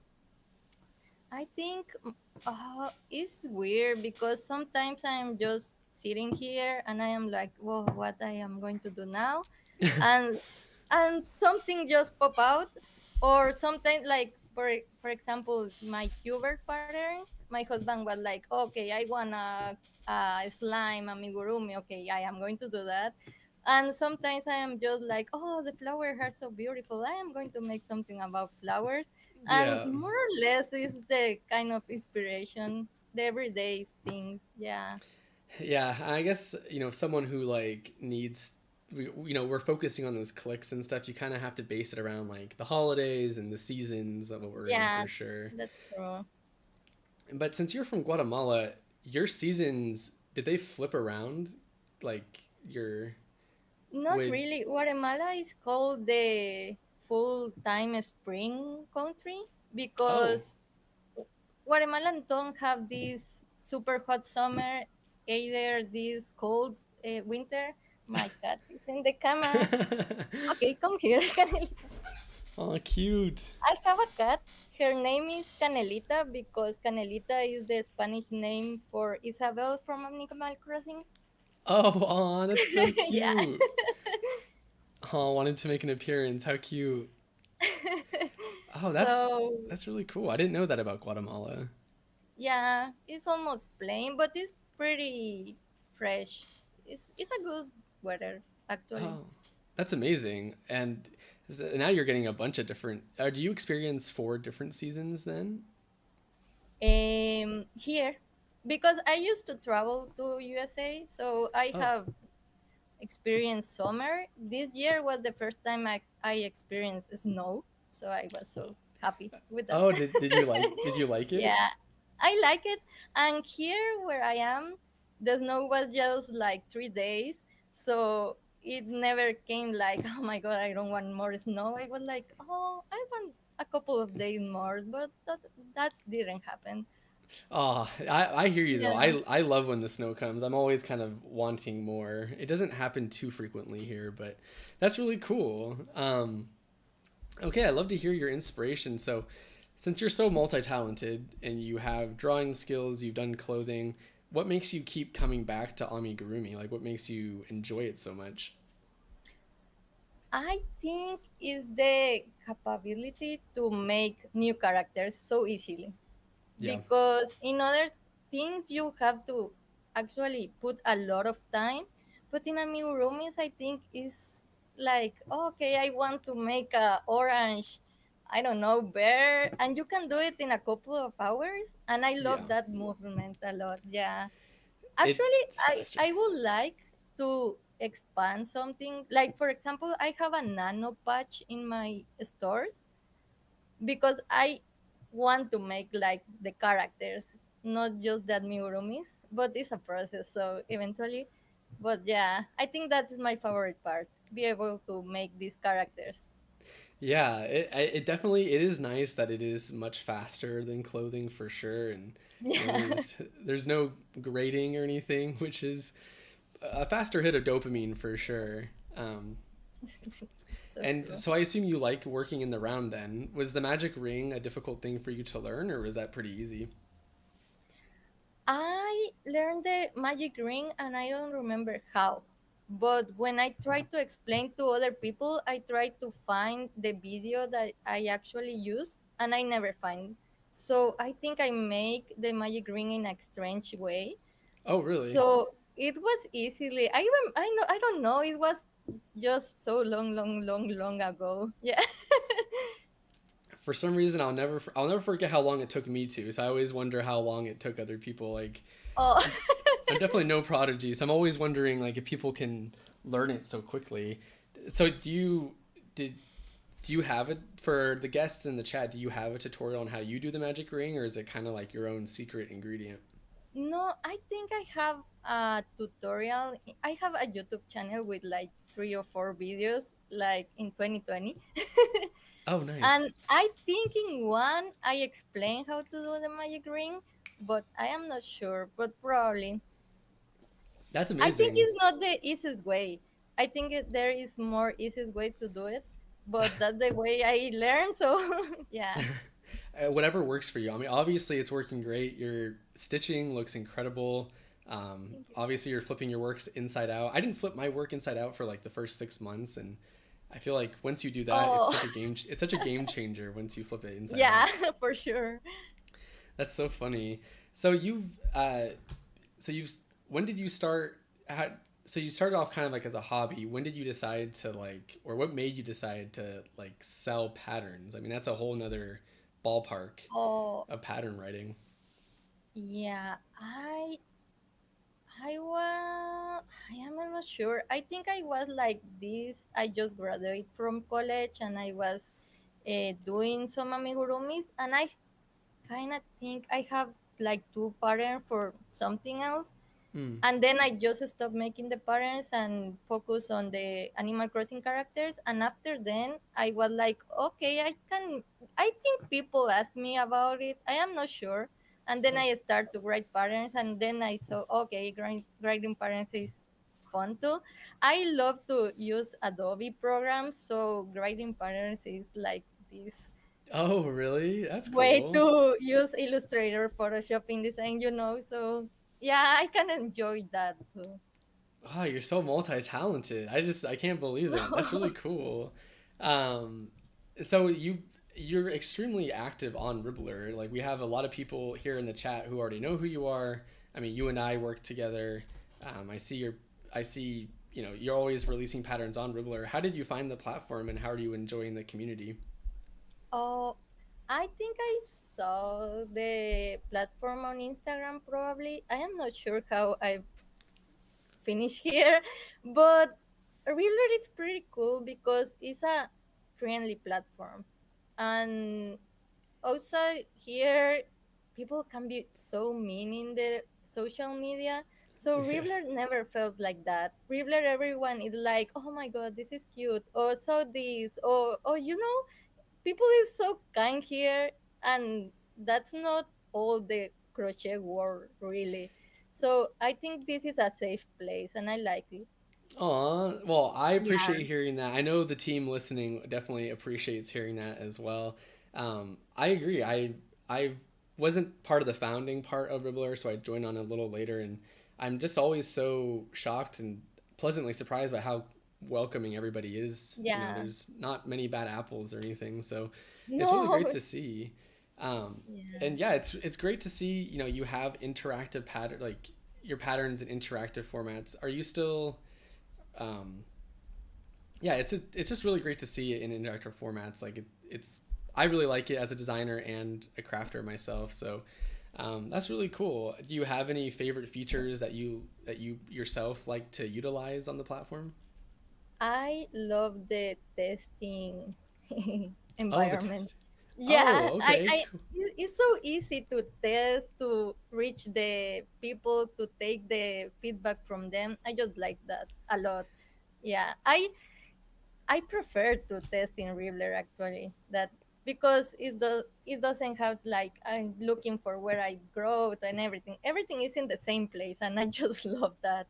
I think it's weird because sometimes I'm just sitting here and I am like, whoa, what I am going to do now? And something just pop out, Or sometimes like for example my cuber pattern, my husband was like, okay, I want a slime amigurumi, okay, I am going to do that. And sometimes I am just like, oh, the flowers are so beautiful, I am going to make something about flowers. And Yeah. more or less is the kind of inspiration, the everyday things. Yeah. Yeah, I guess someone who like needs we're focusing on those clicks and stuff. You kind of have to base it around like the holidays and the seasons of what we're in Yeah, for sure. that's true. But since you're from Guatemala, your seasons did they flip around? Like your Not would really. Guatemala is called the full time spring country oh because Guatemala don't have this super hot summer, either this cold winter. My cat is in the camera. Okay, come here, Canelita. oh cute. I have a cat. Her name is Canelita because Canelita is the Spanish name for Isabel from Animal Crossing. Oh, that's so Yeah. cute. Oh, wanted to make an appearance. How cute. Oh, So that's really cool. I didn't know that about Guatemala. yeah, it's almost plain, but it's pretty fresh. It's a good weather actually. Oh, that's amazing. And now you're getting a bunch of different. Do you experience four different seasons then? Here, because I used to travel to USA, so I Oh, have experienced summer. This year was the first time I experienced snow, so I was so happy with that. oh, did you like it? Yeah, I like it. And here where I am, the snow was just like 3 days. So it never came like, oh my God, I don't want more snow. It was like, oh, I want a couple of days more. But that didn't happen. Oh, I hear you though. Yeah. I love when the snow comes. I'm always kind of wanting more. It doesn't happen too frequently here, but that's really cool. Okay, I love to hear your inspiration. So, since you're so multi-talented and you have drawing skills, you've done clothing, what makes you keep coming back to amigurumi? Like, what makes you enjoy it so much? I think is the capability to make new characters so easily. Yeah. Because in other things you have to actually put a lot of time, but in amigurumis I think is like, okay, I want to make a orange, I don't know, bear, and you can do it in a couple of hours, and I Yeah. love that movement a lot. Yeah, actually It's I faster. would like to expand something, like for example I have a nano patch in my stores because I want to make like the characters, not just that Migurumis, but it's a process. So eventually, but yeah, I think that is my favorite part. Be able to make these characters. Yeah, it definitely it is nice that it is much faster than clothing for sure, and Yeah, there's no grading or anything, which is a faster hit of dopamine for sure. so And true. so I assume you like working in the round then. Was the magic ring a difficult thing for you to learn, or was that pretty easy? I learned the magic ring and I don't remember how. But when I try to explain to other people, I try to find the video that I actually use and I never find. So I think I make the magic ring in a strange way. Oh, really? So it was easily I know I don't know, it was just so long ago. Yeah. For some reason, I'll never forget how long it took me to. So I always wonder how long it took other people. Like Oh. I'm definitely no prodigy, so I'm always wondering like if people can learn it so quickly. So did do you have it for the guests in the chat? Do you have a tutorial on how you do the magic ring, or is it kind of like your own secret ingredient? No, I think I have a tutorial. I have a YouTube channel with like 3 or 4 videos, like in 2020. Oh, nice. And I think in one I explain how to do the magic ring, but I am not sure. But probably, That's I think amazing. it's not the easiest way. I think there is more easiest way to do it, but that's the way I learned. So yeah, Whatever works for you. I mean, obviously it's working great. Your stitching looks incredible. thank you. Obviously you're flipping your works inside out. I didn't flip my work inside out for like the first 6 months, and I feel like once you do that, Oh, it's such a game changer once you flip it inside yeah, out. for sure. That's so funny. So you've when did you start? How, so you started off kind of like as a hobby. When did you decide to like, or what made you decide to like sell patterns? I mean, that's a whole nother ballpark Oh, of pattern writing. yeah. I am not sure. I think I was like this. I just graduated from college and I was doing some amigurumis, and I kind of think I have like two patterns for something else. Hmm. And then I just stopped making the parents and focus on the Animal Crossing characters. And after then, I was like, okay, I can. I think people ask me about it. I am not sure. And then Oh. I start to write parents, and then I saw, okay, writing parents is fun too. I love to use Adobe programs, so writing parents is like this Oh, really? That's way cool. to use Illustrator, Photoshop, InDesign. So yeah, I can enjoy that too. Wow, you're so multi-talented. I can't believe it. That's really cool. Um, so you're extremely active on Ribblr. Like we have a lot of people here in the chat who already know who you are. I mean, you and I work together. I see, you're always releasing patterns on Ribblr. How did you find the platform and how are you enjoying the community? Oh, I think I saw the platform on Instagram probably. I am not sure how I finished here, but Ribblr is pretty cool because it's a friendly platform. And also here people can be so mean in the social media. So Yeah. Ribblr never felt like that. Ribblr, everyone is like, oh my god, this is cute, or so this, or people is so kind here, and that's not all the crochet world really. So I think this is a safe place, and I like it. Aw, well, I Yeah, appreciate hearing that. I know the team listening definitely appreciates hearing that as well. I agree. I wasn't part of the founding part of Ribblr, so I joined on a little later, and I'm just always so shocked and pleasantly surprised by how welcoming everybody is. yeah. There's not many bad apples or anything, so it's really great No. to see. Um, Yeah. and yeah, it's great to see. You have interactive pattern like your patterns in interactive formats. Are you still um, yeah, it's just really great to see it in interactive formats. Like it's I really like it as a designer and a crafter myself. So that's really cool. Do you have any favorite features that you yourself like to utilize on the platform? I love the testing Oh, the environment. test. Oh, Yeah, okay. Cool. it's so easy to test, to reach the people, to take the feedback from them. I just like that a lot. Yeah, I prefer to test in Ribblr actually. That because it doesn't have like I'm looking for where I grow and everything. Everything is in the same place, and I just love that.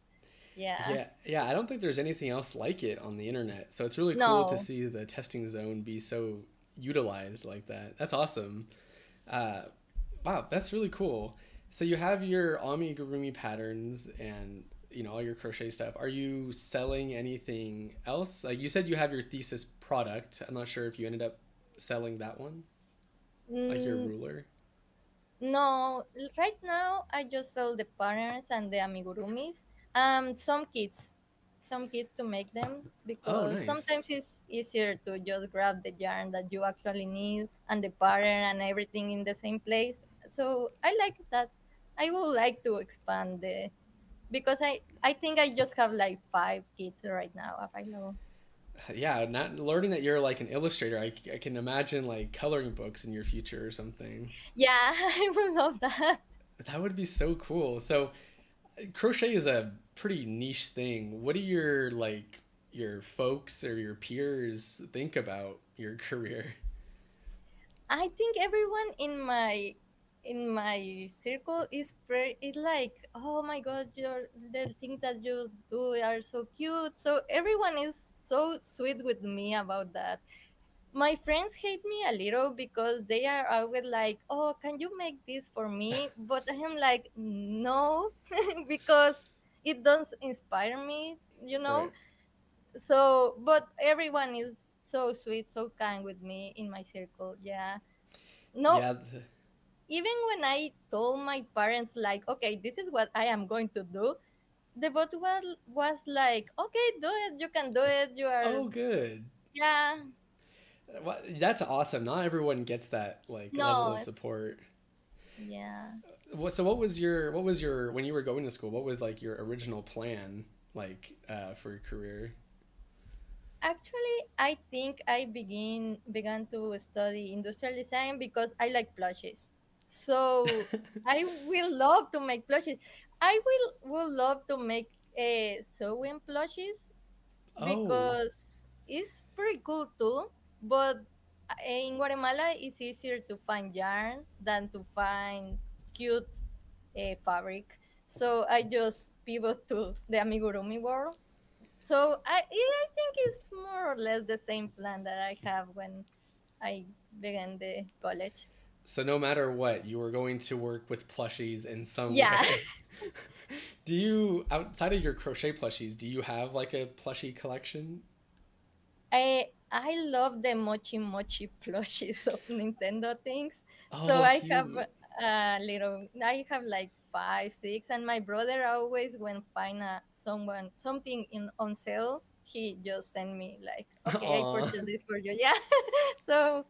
Yeah. Yeah. I don't think there's anything else like it on the internet. So it's really cool to No. see the testing zone be so utilized like that. That's awesome. Uh, Wow, that's really cool. So you have your amigurumi patterns and all your crochet stuff. Are you selling anything else? Like you said you have your thesis product. I'm not sure if you ended up selling that one, like your Mm, ruler. no, right now I just sell the patterns and the amigurumis. Some kits to make them Oh, because nice. sometimes it's easier to just grab the yarn that you actually need and the pattern and everything in the same place. So I like that. I would like to expand the because I think I just have like 5 kits right now available. Yeah, not learning that you're like an illustrator. I can imagine like coloring books in your future or something. Yeah, I would love that. That would be so cool. So crochet is a pretty niche thing. What do your folks or your peers think about your career? I think everyone in my circle is like, oh my god, the things that you do are so cute. So everyone is so sweet with me about that. My friends hate me a little because they are always like, oh, can you make this for me? But I am like, no, because it does inspire me. Right. So, but everyone is so sweet, so kind with me in my circle. Yeah. No, Yeah, even when I told my parents, like, okay, this is what I am going to do, the both was like, okay, do it. You can do it. You are, oh, good. yeah. That's awesome. Not everyone gets that like level No, of it's, support. yeah. So what was your when you were going to school? What was like your original plan like for your career? Actually, I think I began to study industrial design because I like plushes. So I will love to make plushes. I will love to make sewing plushes Oh, because it's pretty cool too. But in Guatemala, it's easier to find yarn than to find cute fabric. So I just pivot to the amigurumi world. So I think it's more or less the same plan that I have when I began the college. so no matter what, you were going to work with plushies in some Yeah. way. Do you, outside of your crochet plushies, do you have like a plushie collection? I love the mochi mochi plushies of Nintendo things. So Oh, I have cute. I have like five, six, and my brother always when find something in on sale, he just send me like, okay, I Aw. purchased this for you. Yeah. So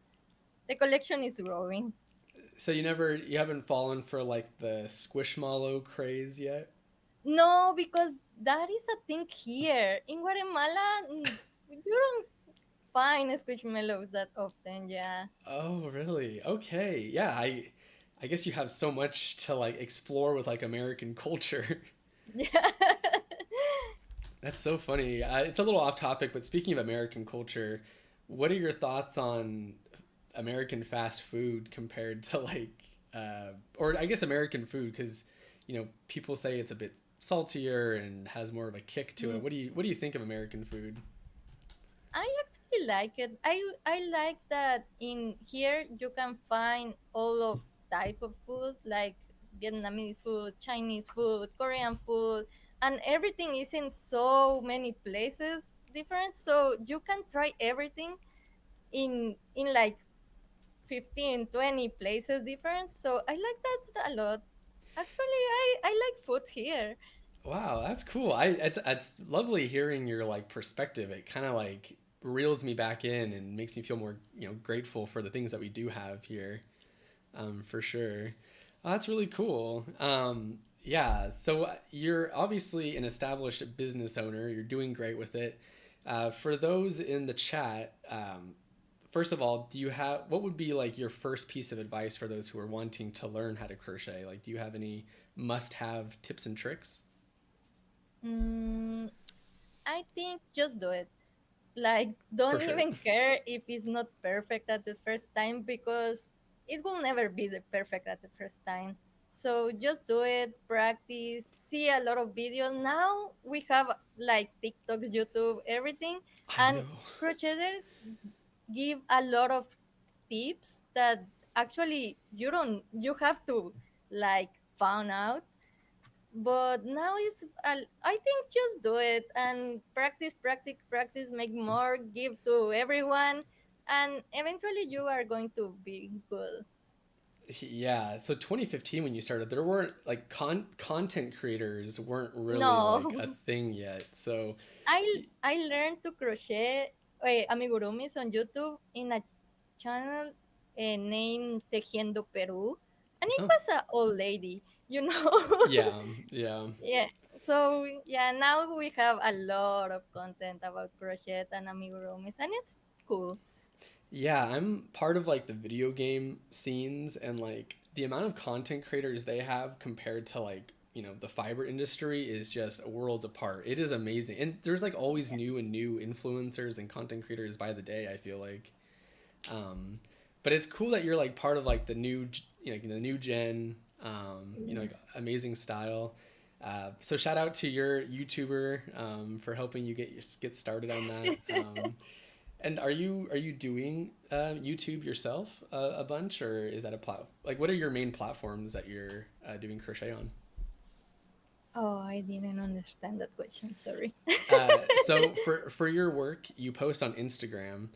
the collection is growing. So you haven't fallen for like the Squishmallow craze yet? No, because that is a thing here in Guatemala. You don't find squishmallows that often. Yeah. Oh, really? Okay. Yeah, I guess you have so much to like explore with like American culture. Yeah. That's so funny. It's a little off topic, but speaking of American culture, what are your thoughts on American fast food compared to like, or I guess American food because, you know, people say it's a bit saltier and has more of a kick to Mm, it. What do you think of American food? I actually like it. I like that in here you can find all of type of food like Vietnamese food, Chinese food, Korean food, and everything is in so many places different. So you can try everything in like 15, 20 places different. So I like that a lot. Actually, I like food here. Wow, that's cool. It's lovely hearing your like perspective. It kind of like reels me back in and makes me feel more, you know, grateful for the things that we do have here. For sure. Oh, that's really cool. Yeah, so you're obviously an established business owner. You're doing great with it. For those in the chat, first of all, do you have what would be like your first piece of advice for those who are wanting to learn how to crochet? Like, do you have any must-have tips and tricks? Mm, I think just do it. Like, For don't sure. even care if it's not perfect at the first time because it will never be the perfect at the first time. So just do it, practice, see a lot of videos. Now we have like TikToks, YouTube, everything, I and know. crocheters give a lot of tips that actually you have to like found out. But now I think just do it and practice, practice, practice, make more, give to everyone, and eventually you are going to be good. Yeah, so 2015 when you started, there weren't like content creators weren't really like a No. thing yet. So, I I learned to crochet amigurumis on YouTube in a channel named Tejiendo Peru, and it oh, was an old lady, you know. yeah, yeah. Yeah. So yeah, now we have a lot of content about crochet and amigurumis, and it's cool. Yeah, I'm part of like the video game scenes and like the amount of content creators they have compared to like, you know, the fiber industry is just worlds apart. It is amazing. And there's like always new and new influencers and content creators by the day, I feel like. Um, but it's cool that you're like part of like the new, you know, the new gen, you know, Yeah. like amazing style. So shout out to your YouTuber for helping you get started on that. And are you doing YouTube yourself a bunch, or is that a plat? Like, what are your main platforms that you're doing crochet on? Oh, I didn't understand that question. Sorry. So for your work, you post on Instagram.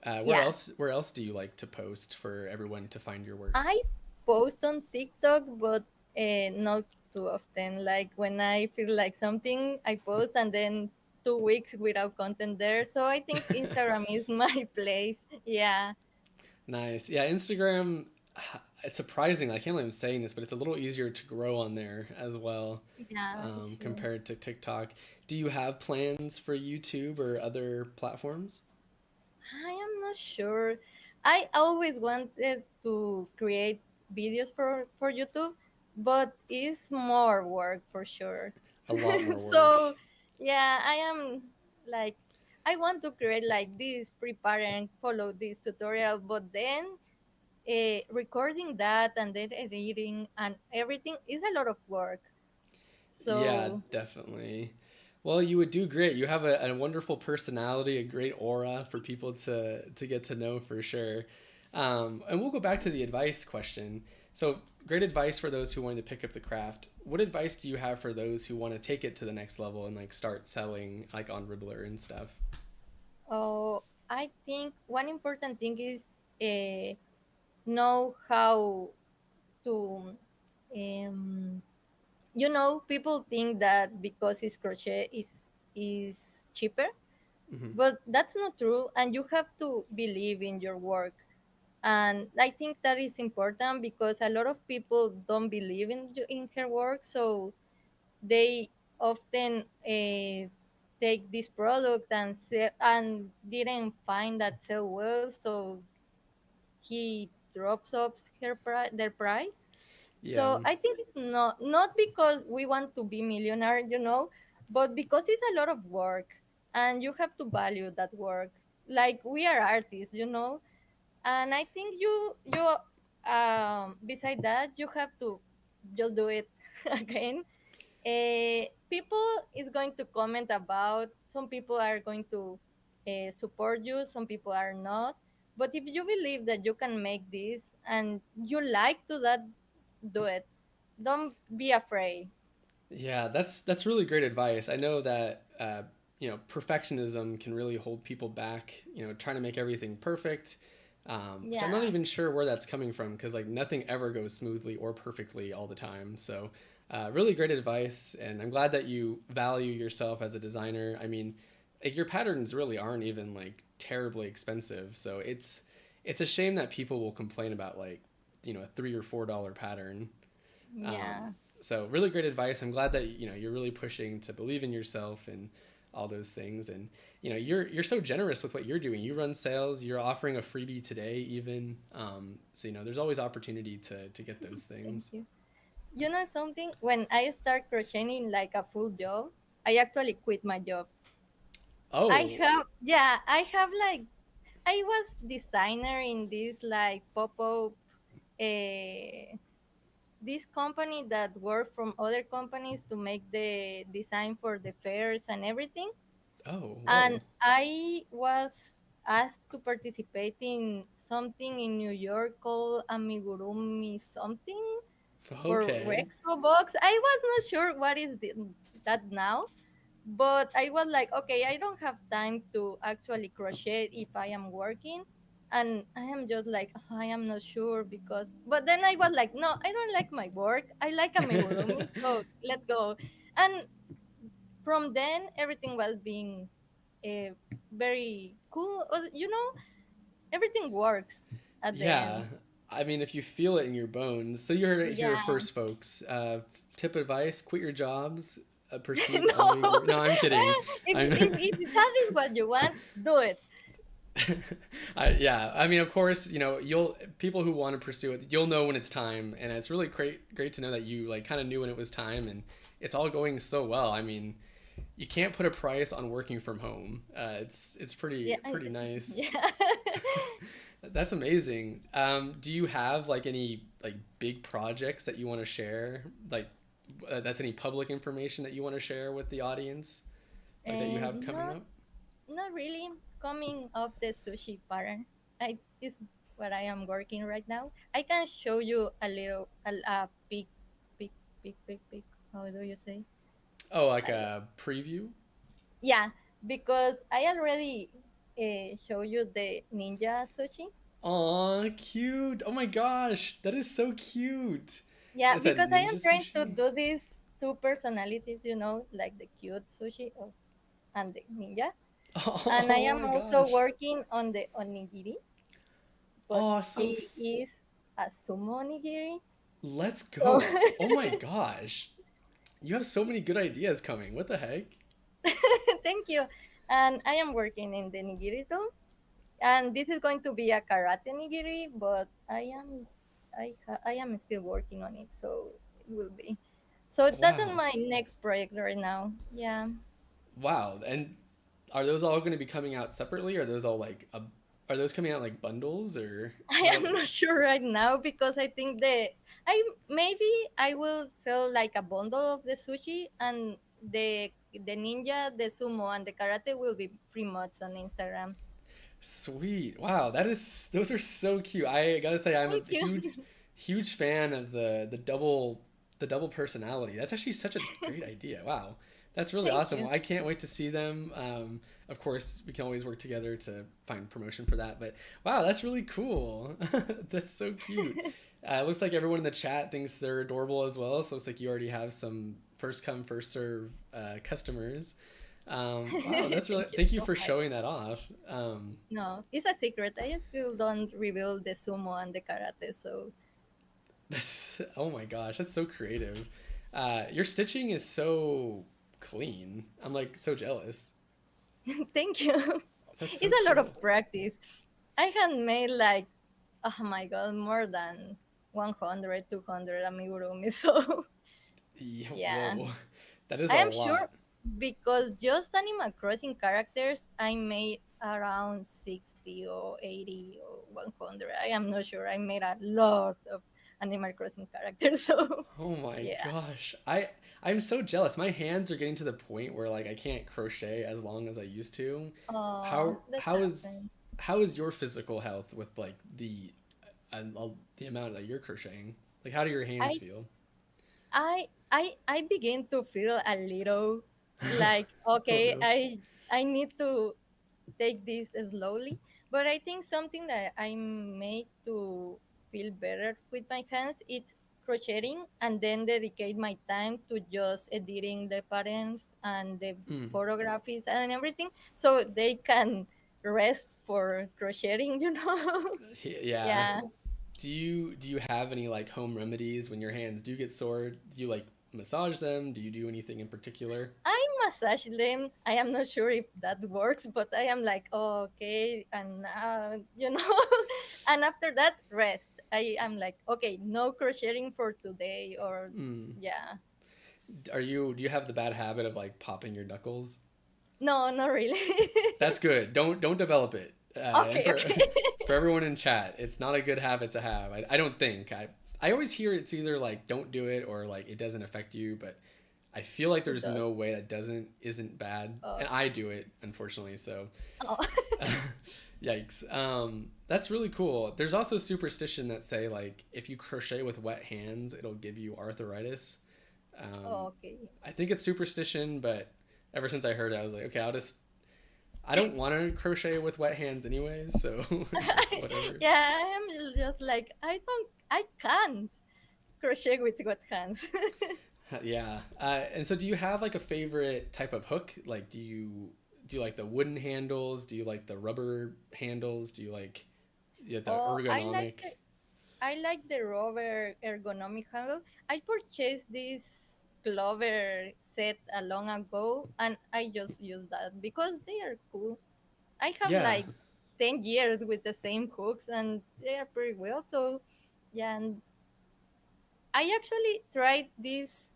Yeah, Where else do you like to post for everyone to find your work? I post on TikTok, but not too often. Like when I feel like something, I post, and then 2 weeks without content there. So I think Instagram is my place. Yeah, Nice. Yeah, Instagram. It's surprising. I can't believe I'm saying this, but it's a little easier to grow on there as well, yeah, it's true. compared to TikTok. Do you have plans for YouTube or other platforms? I am not sure. I always wanted to create videos for YouTube, but it's more work for sure. A lot more work. So yeah, I am like I want to create like this, prepare and follow this tutorial, but then recording that and then editing and everything is a lot of work. Yeah, So definitely. Well, you would do great. You have a wonderful personality, a great aura for people to get to know for sure. And we'll go back to the advice question. So, great advice for those who want to pick up the craft. What advice do you have for those who want to take it to the next level and like start selling like on Ribblr and stuff? I think one important thing is know how to um, people think that because it's crochet is cheaper, Hmm. but that's not true, and you have to believe in your work. And I think that is important because a lot of people don't believe in her work, so they often take this product and sell, and didn't find that sell well, so he drops up their price. Yeah. So I think it's not because we want to be millionaire, but because it's a lot of work, and you have to value that work. Like we are artists, and I think beside that you have to just do it again. People is going to comment about, some people are going to support you, some people are not, but if you believe that you can make this and you like to that, do it. Don't be afraid. Yeah, that's really great advice. I know that perfectionism can really hold people back. Trying to make everything perfect, which I'm not Yeah. even sure where that's coming from because like nothing ever goes smoothly or perfectly all the time. So, really great advice, and I'm glad that you value yourself as a designer. I mean, like, your patterns really aren't even like terribly expensive, so it's a shame that people will complain about like a $3 or $4 pattern. Um, Yeah. so really great advice. I'm glad that you're really pushing to believe in yourself and all those things. And you're so generous with what you're doing. You run sales. You're offering a freebie today, even. So there's always opportunity to get those Thank things. you. You know something, when I start crocheting like a full job, I actually quit my job. Oh, I have like, I was designer in this like pop-up, uh, this company that work from other companies to make the design for the fairs and everything. oh, And whoa. I was asked to participate in something in New York called Amigurumi something for Okay. Rexo Box. I was not sure what is that now, but I was like, okay, I don't have time to actually crochet if I am working. And I am just like, "Oh, I am not sure because," but then I was like, no, I don't like my work. I like amigurumi, so let's go. And from then, everything was being uh, very cool. Everything works at the Yeah. end. I mean, if you feel it in your bones. So you heard it here Yeah. first, folks. Tip advice: quit your jobs, pursue No, amigurumi. No, I'm kidding. I'm if that is what you want, do it. Yeah, I mean, of course, you'll people who want to pursue it, you'll know when it's time, and it's really great to know that you like kind of knew when it was time, and it's all going so well. I mean, you can't put a price on working from home. It's Yeah, pretty nice. yeah. That's amazing. Do you have like any like big projects that you want to share? Like, that's any public information that you want to share with the audience, like that you have And coming up? not really coming up the sushi pattern. I is what I am working right now. I can show you a little a peek, peek, peek. How do you say? Oh, like I a preview? Yeah, because I already show you the ninja sushi. Aw, cute. Oh my gosh, that is so cute. Yeah, It's a because I ninja am trying to sushi? do these two personalities, like the cute sushi and the ninja. And I Oh am my also gosh. working on the onigiri, but Oh, so he is a sumo onigiri. let's So go. Oh my gosh. You have so many good ideas coming. What the heck? thank you. And I am working in the nigiri too. And this is going to be a karate nigiri, but I am still working on it, so it will be. So that's on Wow. my next project right now. Yeah. Wow. And are those all going to be coming out separately? Or are those all are those coming out like bundles or I how? am not sure right now because I think I maybe I will sell like a bundle of the sushi, and the ninja, the sumo, and the karate will be free mods on Instagram. Sweet. Wow, those are so cute. I gotta say I'm Thank a you. huge fan of the double personality. That's actually such a great idea. Wow. That's really Thank awesome. you. Well, I can't wait to see them. Of course, we can always work together to find promotion for that. But wow, that's really cool. That's so cute. It looks like everyone in the chat thinks they're adorable as well. So it looks like you already have some first come first serve customers. Wow, that's really Thank you thank you so for much. showing that off. No, it's a secret. I still don't reveal the sumo and the karate. So That's oh my gosh, that's so creative. Your stitching is so clean. I'm like so jealous. thank you. That's so It's a lot cool. of practice. I had made like, oh my god, more than 100, 200 amigurumi. So Yeah, yeah, whoa, that is I a am sure lot. because just Animal Crossing characters, I made around 60 or 80 or 100. I am not sure. I made a lot of Animal Crossing characters. So Oh my yeah. gosh, I'm so jealous. My hands are getting to the point where like I can't crochet as long as I used to. Oh, How that how is happened. how is your physical health with like the amount that you're crocheting? Like how do your hands I feel? I begin to feel a little like Oh okay, no. I need to take this slowly, but I think something that I made to feel better with my hands is crocheting and then dedicate my time to just editing the patterns and the Mm. photographies and everything so they can rest for crocheting, Yeah. Yeah. Do you have any like home remedies when your hands do get sore? Do you like massage them? Do you do anything in particular? I massage them. I am not sure if that works, but I am like, oh, okay, and and after that, rest. I am like, okay, no crocheting for today, or Mm. yeah, Do you have the bad habit of like popping your knuckles? no, not really. That's good. Don't develop it. And Okay, for okay. for everyone in chat, it's not a good habit to have. I don't think. I always hear it's either like don't do it or like it doesn't affect you, but I feel like It there's does. no way that doesn't isn't bad. Oh, And I do it, unfortunately, so oh. yikes. That's really cool. There's also superstition that say like if you crochet with wet hands, it'll give you arthritis. Oh, Um, okay. I think it's superstition, but ever since I heard it, I was like, okay, I don't want to crochet with wet hands anyways, so whatever. Yeah, I am just like I can't crochet with good hands. Yeah. And so do you have like a favorite type of hook? Like do you like the wooden handles? Do you like the rubber handles? Do you like the Oh, ergonomic? I like the rubber ergonomic handle. I purchased this clover set a long ago, and I just use that because they are cool. I have Yeah. like 10 years with the same hooks, and they are pretty well. So, yeah, and I actually tried these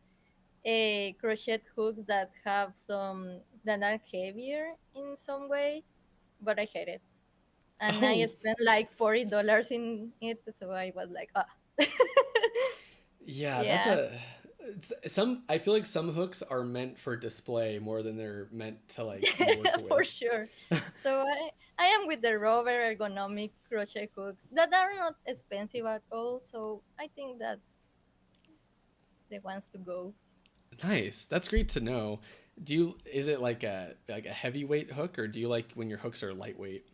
crochet hooks that have some that are heavier in some way, but I hate it, and I Oh, spent like $40 in it. So I was like, ah. yeah, that's Yeah. a some I feel like some hooks are meant for display more than they're meant to like be worked For with. sure. So I am with the rubber ergonomic crochet hooks that are not expensive at all. So I think that's the ones to go. Nice. That's great to know. Is it like a heavyweight hook, or do you like when your hooks are lightweight?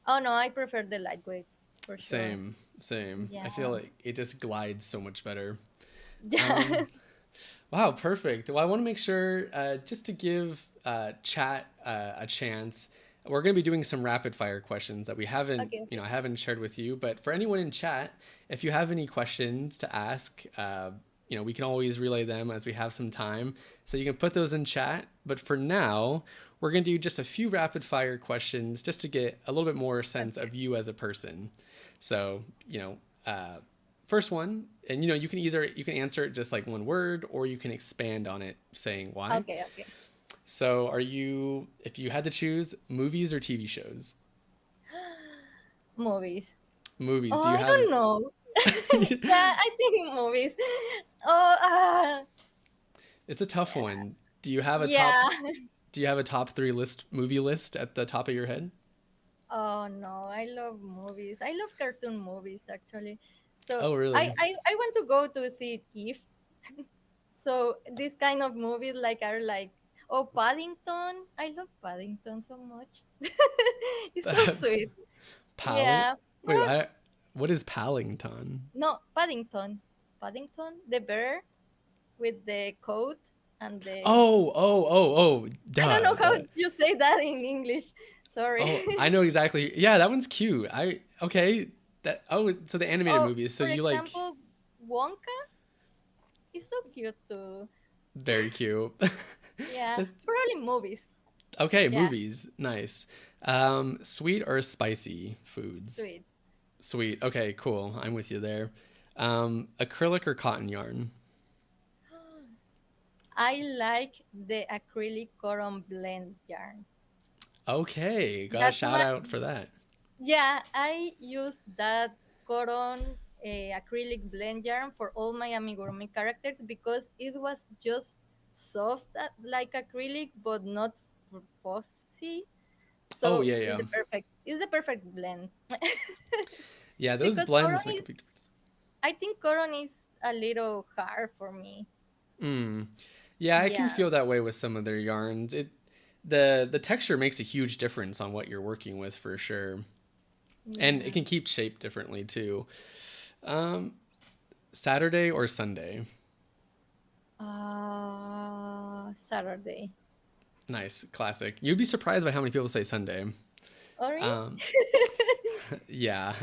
Oh no, I prefer the lightweight for sure. Same, same. I feel Yeah. like it just glides so much better. Yeah. Um, wow, perfect. Well, I want to make sure, just to give chat a chance, we're going to be doing some rapid fire questions that we haven't, Okay, okay. I haven't shared with you. But for anyone in chat, if you have any questions to ask, we can always relay them as we have some time. So you can put those in chat. But for now, we're going to do just a few rapid fire questions just to get a little bit more sense Okay. of you as a person. So, first one, and you can answer it just like one word, or you can expand on it saying why. Okay, okay. So, if you had to choose, movies or TV shows? Movies. Movies. Oh, Do you I have? don't know. Yeah, I think movies. Oh, It's a tough one. Do you have a top? yeah. Do you have a top three movie list at the top of your head? Oh no, I love movies. I love cartoon movies actually. So Oh, I really? I, I want to go to see If. So these kind of movies like are like, oh, Paddington. I love Paddington so much. It's so sweet. Pal. Yeah. Wait, But what is Pallington? no, Paddington. Paddington, the bear with the coat and the, Oh, I don't duh. know how you say that in English. Sorry. Oh, I know exactly. Yeah, that one's cute. Okay. So the animated Oh, movies. So for you like example, Wonka is so cute too. very cute. Yeah, That- probably movies. okay, Yeah, movies. Nice. Sweet or spicy foods? sweet. Sweet. Okay, cool. I'm with you there. Acrylic or cotton yarn? I like the acrylic cotton blend yarn. Okay, got a That's shout my, out for that. yeah, I use that cotton acrylic blend yarn for all my amigurumi characters because it was just soft like acrylic but not puffy. Oh So yeah, yeah, it's the perfect blend. yeah. Those Because cotton blends make a is, big difference. I think cotton is a little hard for me. Mm. Yeah, I can Yeah, feel that way with some of their yarns. The texture makes a huge difference on what you're working with for sure, and it yeah. can keep shape differently too. Um, Saturday or Sunday? Saturday. Nice, classic. You'd be surprised by how many people say Sunday. Oh, really? Um, yeah,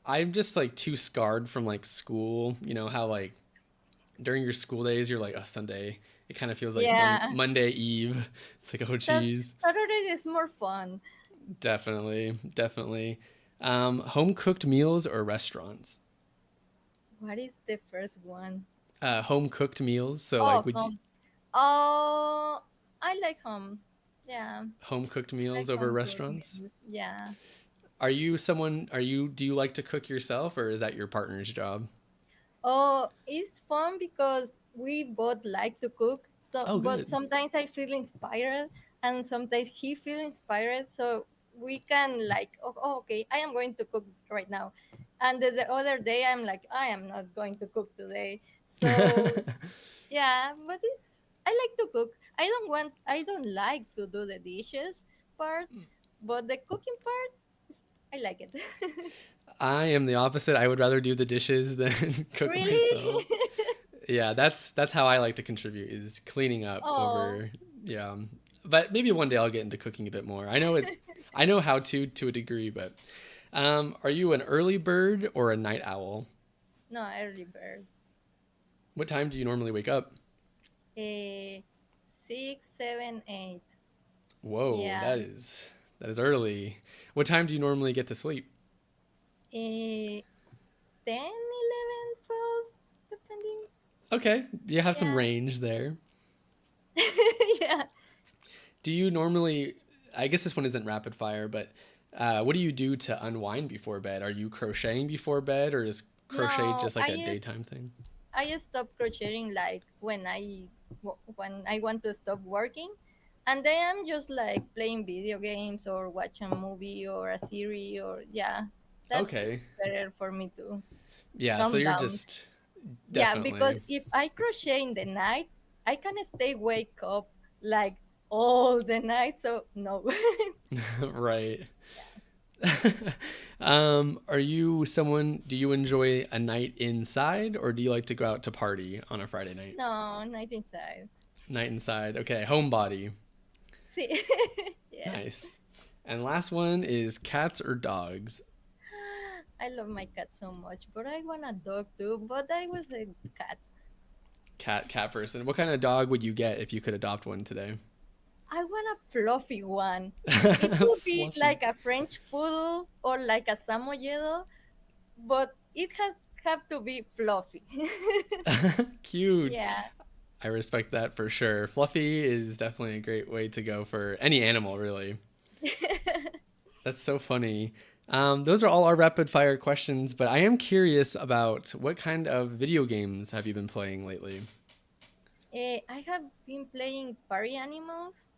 I'm just like too scarred from like school. You know how like during your school days you're like, oh, Sunday. It kind of feels like Yeah. Monday Eve. It's like, oh geez, Saturday is more fun. definitely, definitely. Home cooked meals or restaurants? What is the first one? Home cooked meals. So like, Oh, would you home. Oh, I like home. Yeah, home cooked I like meals over home cooked restaurants? meals. Yeah. Are you someone? Do you like to cook yourself, or is that your partner's job? Oh, it's fun because we both like to cook. So, Oh, but good. sometimes I feel inspired, and sometimes he feel inspired. So we can like, okay, I am going to cook right now, and the other day I'm like, I am not going to cook today. So yeah, but I like to cook. I don't like to do the dishes part, but the cooking part, I like it. I am the opposite. I would rather do the dishes than cook myself. Really? Yeah, that's how I like to contribute is cleaning up Oh. over yeah. But maybe one day I'll get into cooking a bit more. I know how to a degree, but are you an early bird or a night owl? No, early bird. What time do you normally wake up? Eh, 6, 7, 8. Whoa, Yeah. that is early. What time do you normally get to sleep? Eh, 10, 11, 12, depending. Okay, you have some Yeah. range there. Yeah. Do you normally? I guess this one isn't rapid fire, but what do you do to unwind before bed? Are you crocheting before bed, or is crochet No, just like a daytime thing? I just stop crocheting like when I want to stop working, and then I'm just like playing video games or watch a movie or a series or yeah, that's Okay, better for me to yeah. So calm you're down. just Yeah, because Definitely. if I crochet in the night, I can stay wake up like all the night. So no. Right. Are you someone, do you enjoy a night inside or do you like to go out to party on a Friday night? No, night inside. Night inside. Okay, homebody. See, yes. Nice. And last one is cats or dogs? I love my cat so much, but I want a dog too. But I will say cat. Cat person. What kind of dog would you get if you could adopt one today? I want a fluffy one. It could be Fluffy. like a French poodle or like a Samoyedo, but it has have to be fluffy. Cute. Yeah. I respect that for sure. Fluffy is definitely a great way to go for any animal, really. That's so funny. Those are all our rapid fire questions, but I am curious about what kind of video games have you been playing lately? I have been playing party animals.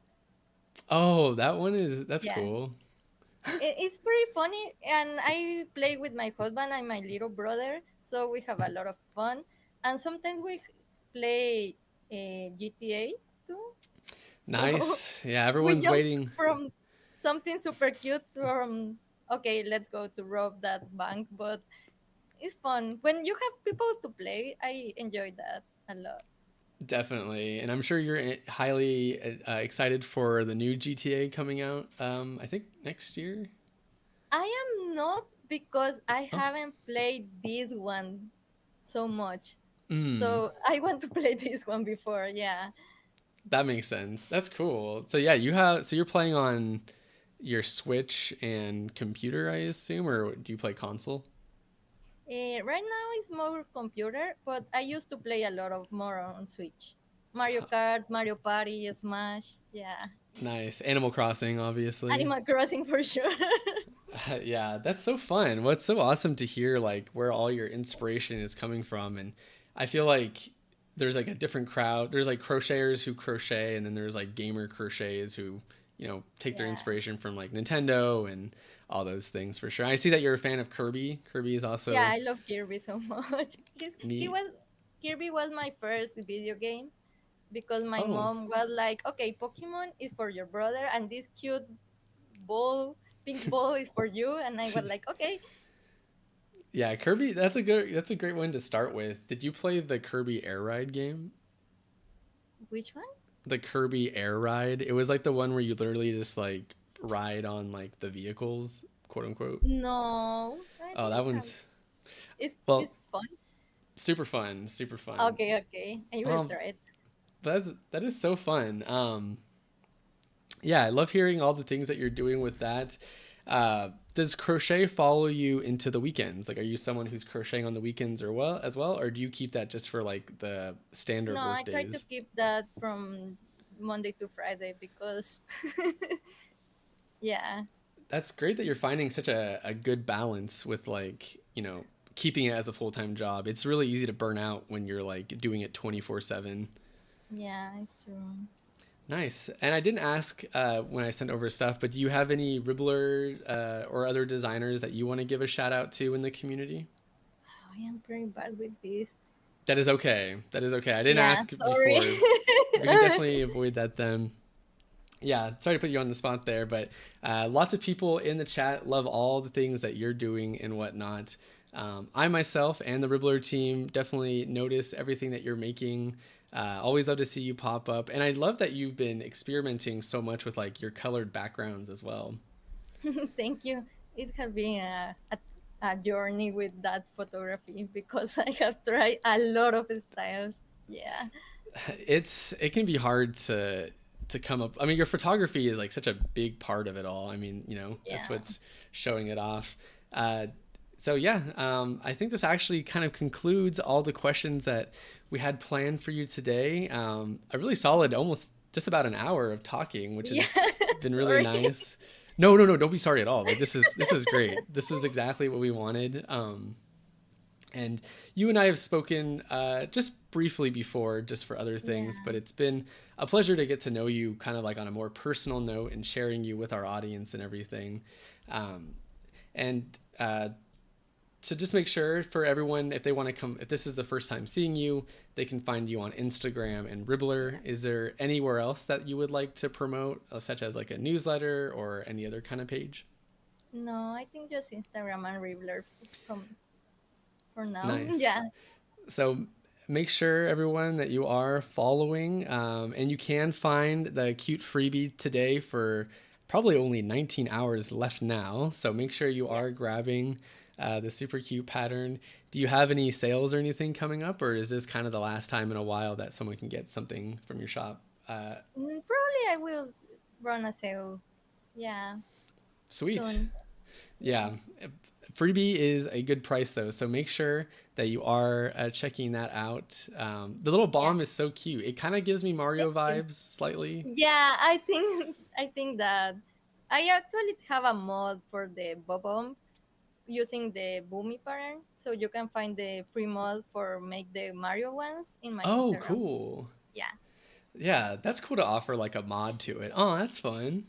Oh, that's Yeah. cool. It's pretty funny, and I play with my husband and my little brother, so we have a lot of fun. And sometimes we play GTA too. So Nice. Yeah, we everyone's jump waiting. from something super cute from okay, let's go to rob that bank, but it's fun when you have people to play. I enjoy that a lot. Definitely. And I'm sure you're highly excited for the new GTA coming out, I think next year. I am not because I Oh, haven't played this one so much. mm, So I want to play this one before, yeah. that makes sense. That's cool. So yeah, so you're playing on your Switch and computer, I assume, or do you play console? Right now it's more computer, but I used to play a lot of more on Switch. Mario Kart, Mario Party, Smash, yeah. Nice. Animal Crossing, obviously. Animal Crossing for sure. Yeah, that's so fun. What's so awesome to hear, like, where all your inspiration is coming from. And I feel like there's like a different crowd. There's like crocheters who crochet, and then there's like gamer crocheters who, take their Yeah. inspiration from like Nintendo and all those things for sure. I see that you're a fan of Kirby. Kirby is Yeah, also I love Kirby so much. He neat. was Kirby was my first video game because my Oh, mom was like, "Okay, Pokemon is for your brother, and this cute ball, pink ball, is for you." And I was like, "Okay, yeah, Kirby. That's a great one to start with. Did you play the Kirby Air Ride game? which one?" The Kirby Air Ride. It was like the one where you literally just like ride on like the vehicles, quote unquote. No, I Oh, that didn't have. one's It's well, fun. super fun, super fun. Okay, okay, I will Um, try it. that is so fun. Yeah, I love hearing all the things that you're doing with that. Does crochet follow you into the weekends? Like, are you someone who's crocheting on the weekends or well as well, or do you keep that just for like the No, standard work I try to days? keep that from Monday to Friday because, yeah, That's great that you're finding such a good balance with like, keeping it as a full-time job. It's really easy to burn out when you're like doing it 24/7. yeah, it's true. Nice. And I didn't ask when I sent over stuff, but do you have any Ribbler or other designers that you want to give a shout out to in the community? I am pretty bad with this. That is okay. That is okay. I didn't Yeah, ask sorry. before. We can definitely avoid that then. Yeah, sorry to put you on the spot there, but lots of people in the chat love all the things that you're doing and whatnot. I myself and the Ribbler team definitely notice everything that you're making. Always love to see you pop up, and I love that you've been experimenting so much with like your colored backgrounds as well. Thank you. It has been a journey with that photography because I have tried a lot of styles. Yeah. It can be hard to come up. I mean, your photography is like such a big part of it all. I mean, that's Yeah. what's showing it off. Uh, so yeah, I think this actually kind of concludes all the questions that we had planned for you today. A really solid, almost just about an hour of talking, which Yeah. has been really Sorry. nice. No, no, no, don't be sorry at all. Like this is great. This is exactly what we wanted. And you and I have spoken just briefly before, just for other things, Yeah. but it's been a pleasure to get to know you kind of like on a more personal note and sharing you with our audience and everything. Um, and to just make sure for everyone, if they want to come, if this is the first time seeing you, they can find you on Instagram and Ribblr. Is there anywhere else that you would like to promote, such as like a newsletter or any other kind of page? No, I think just Instagram and Ribblr from for now. Nice. Yeah. So make sure everyone that you are following, and you can find the cute freebie today for probably only 19 hours left now. So make sure you are grabbing the super cute pattern. Do you have any sales or anything coming up, or is this kind of the last time in a while that someone can get something from your shop? Probably I will run a sale. Yeah. Sweet. Soon. Yeah. Freebie is a good price though, so make sure that you are checking that out. The little bomb is so cute. It kind of gives me Mario vibes slightly. Yeah, I think that I actually have a mod for the bomb using the Boomy pattern, so you can find the free mod for make the Mario ones in my Oh, Instagram. cool. Yeah. Yeah, that's cool to offer like a mod to it. Oh, that's fun.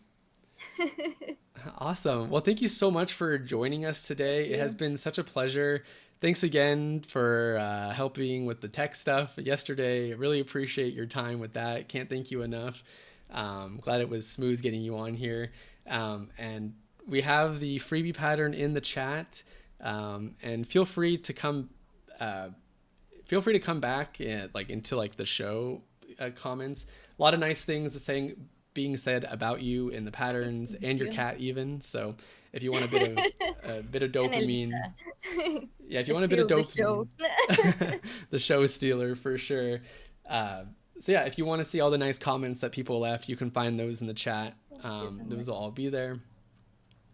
Awesome. Well, thank you so much for joining us today. It has been such a pleasure. Thanks again for helping with the tech stuff yesterday. I really appreciate your time with that. Can't thank you enough. Glad it was smooth getting you on here. And we have the freebie pattern in the chat. And feel free to come back like into like the show comments. A lot of nice things being said about you in the patterns and your cat even. So if you want a bit of dopamine, yeah, if you want a bit of dopamine, the show stealer for sure. So yeah, if you want to see all the nice comments that people left, you can find those in the chat. Those will all be there.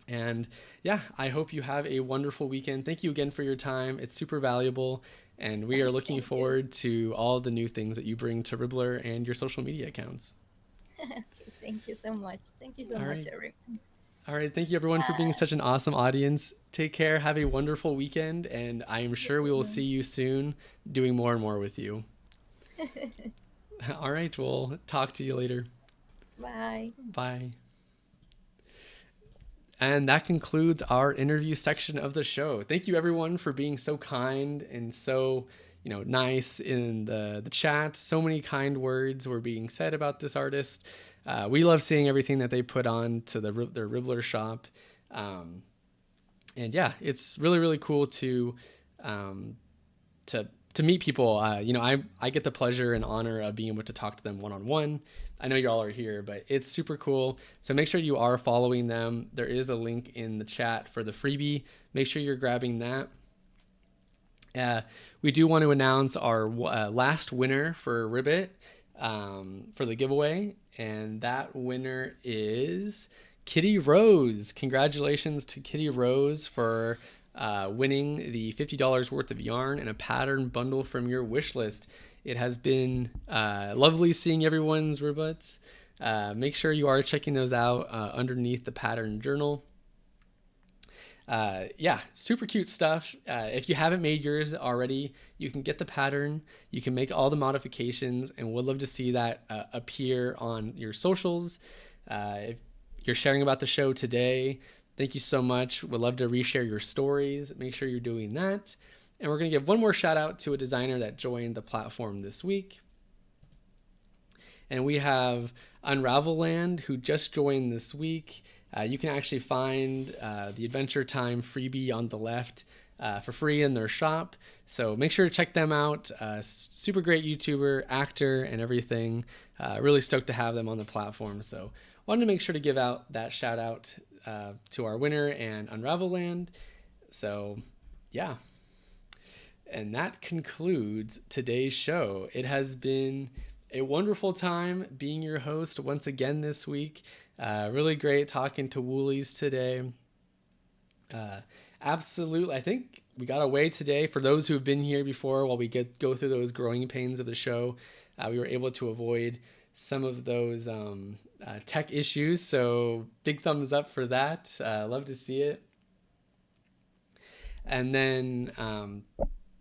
And yeah, I hope you have a wonderful weekend. Thank you again for your time. It's super valuable. And we are looking forward to all the new things that you bring to Ribblr and your social media accounts. Thank you so much. Thank you so much, everyone. All right. Thank you, everyone, for being such an awesome audience. Take care. Have a wonderful weekend. And I am sure we will see you soon doing more and more with you. All right. We'll talk to you later. Bye. Bye. And that concludes our interview section of the show. Thank you, everyone, for being so kind and so nice in the chat. So many kind words were being said about this artist. We love seeing everything that they put on to their Ribblr shop. And yeah, it's really, really cool to meet people. I get the pleasure and honor of being able to talk to them one-on-one. I know you all are here, but it's super cool. So make sure you are following them. There is a link in the chat for the freebie. Make sure you're grabbing that. We do want to announce our last winner for Ribbit for the giveaway, and that winner is Kitty Rose. Congratulations to Kitty Rose for winning the $50 worth of yarn and a pattern bundle from your wish list. It has been lovely seeing everyone's Ribbits. Make sure you are checking those out underneath the pattern journal. Yeah, super cute stuff. If you haven't made yours already, you can get the pattern, you can make all the modifications, and we'd love to see that appear on your socials. If you're sharing about the show today, thank you so much. We'd love to reshare your stories. Make sure you're doing that. And we're going to give one more shout out to a designer that joined the platform this week. And we have Unravelland, who just joined this week. You can actually find the Adventure Time freebie on the left for free in their shop. So make sure to check them out. Super great YouTuber, actor, and everything. Really stoked to have them on the platform. So wanted to make sure to give out that shout out to our winner and Unravelland. So yeah. And that concludes today's show. It has been a wonderful time being your host once again this week. Really great talking to Woolies today. Absolutely. I think we got away today. For those who have been here before, while we go through those growing pains of the show, we were able to avoid some of those tech issues. So big thumbs up for that. Love to see it. And then,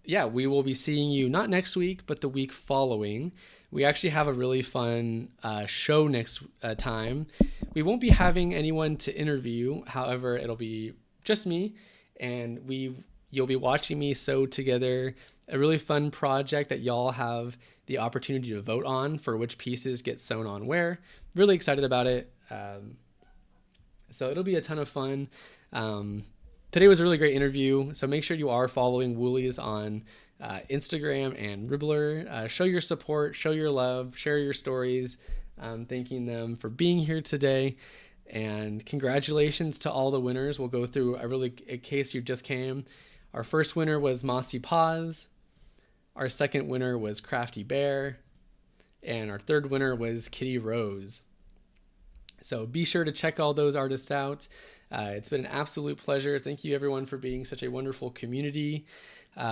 yeah, we will be seeing you not next week, but the week following. We actually have a really fun show next time. We won't be having anyone to interview. However, it'll be just me. And you'll be watching me sew together a really fun project that y'all have the opportunity to vote on for which pieces get sewn on where. Really excited about it. So it'll be a ton of fun. Today was a really great interview. So make sure you are following Woolies on Instagram and Ribblr. Show your support, show your love, share your stories. Thanking them for being here today. And congratulations to all the winners. We'll go through in case you just came. Our first winner was Mossy Paws. Our second winner was Crafty Bear. And our third winner was Kitty Rose. So be sure to check all those artists out. It's been an absolute pleasure. Thank you everyone for being such a wonderful community.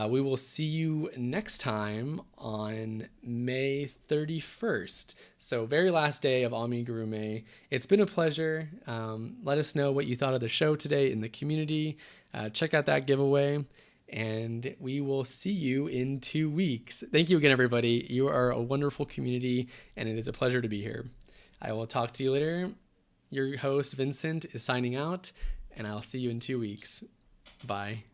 We will see you next time on May 31st. So very last day of Amiguru-MAY. It's been a pleasure. Let us know what you thought of the show today in the community. Check out that giveaway. And we will see you in 2 weeks. Thank you again, everybody. You are a wonderful community, and it is a pleasure to be here. I will talk to you later. Your host, Vincent, is signing out, and I'll see you in 2 weeks. Bye.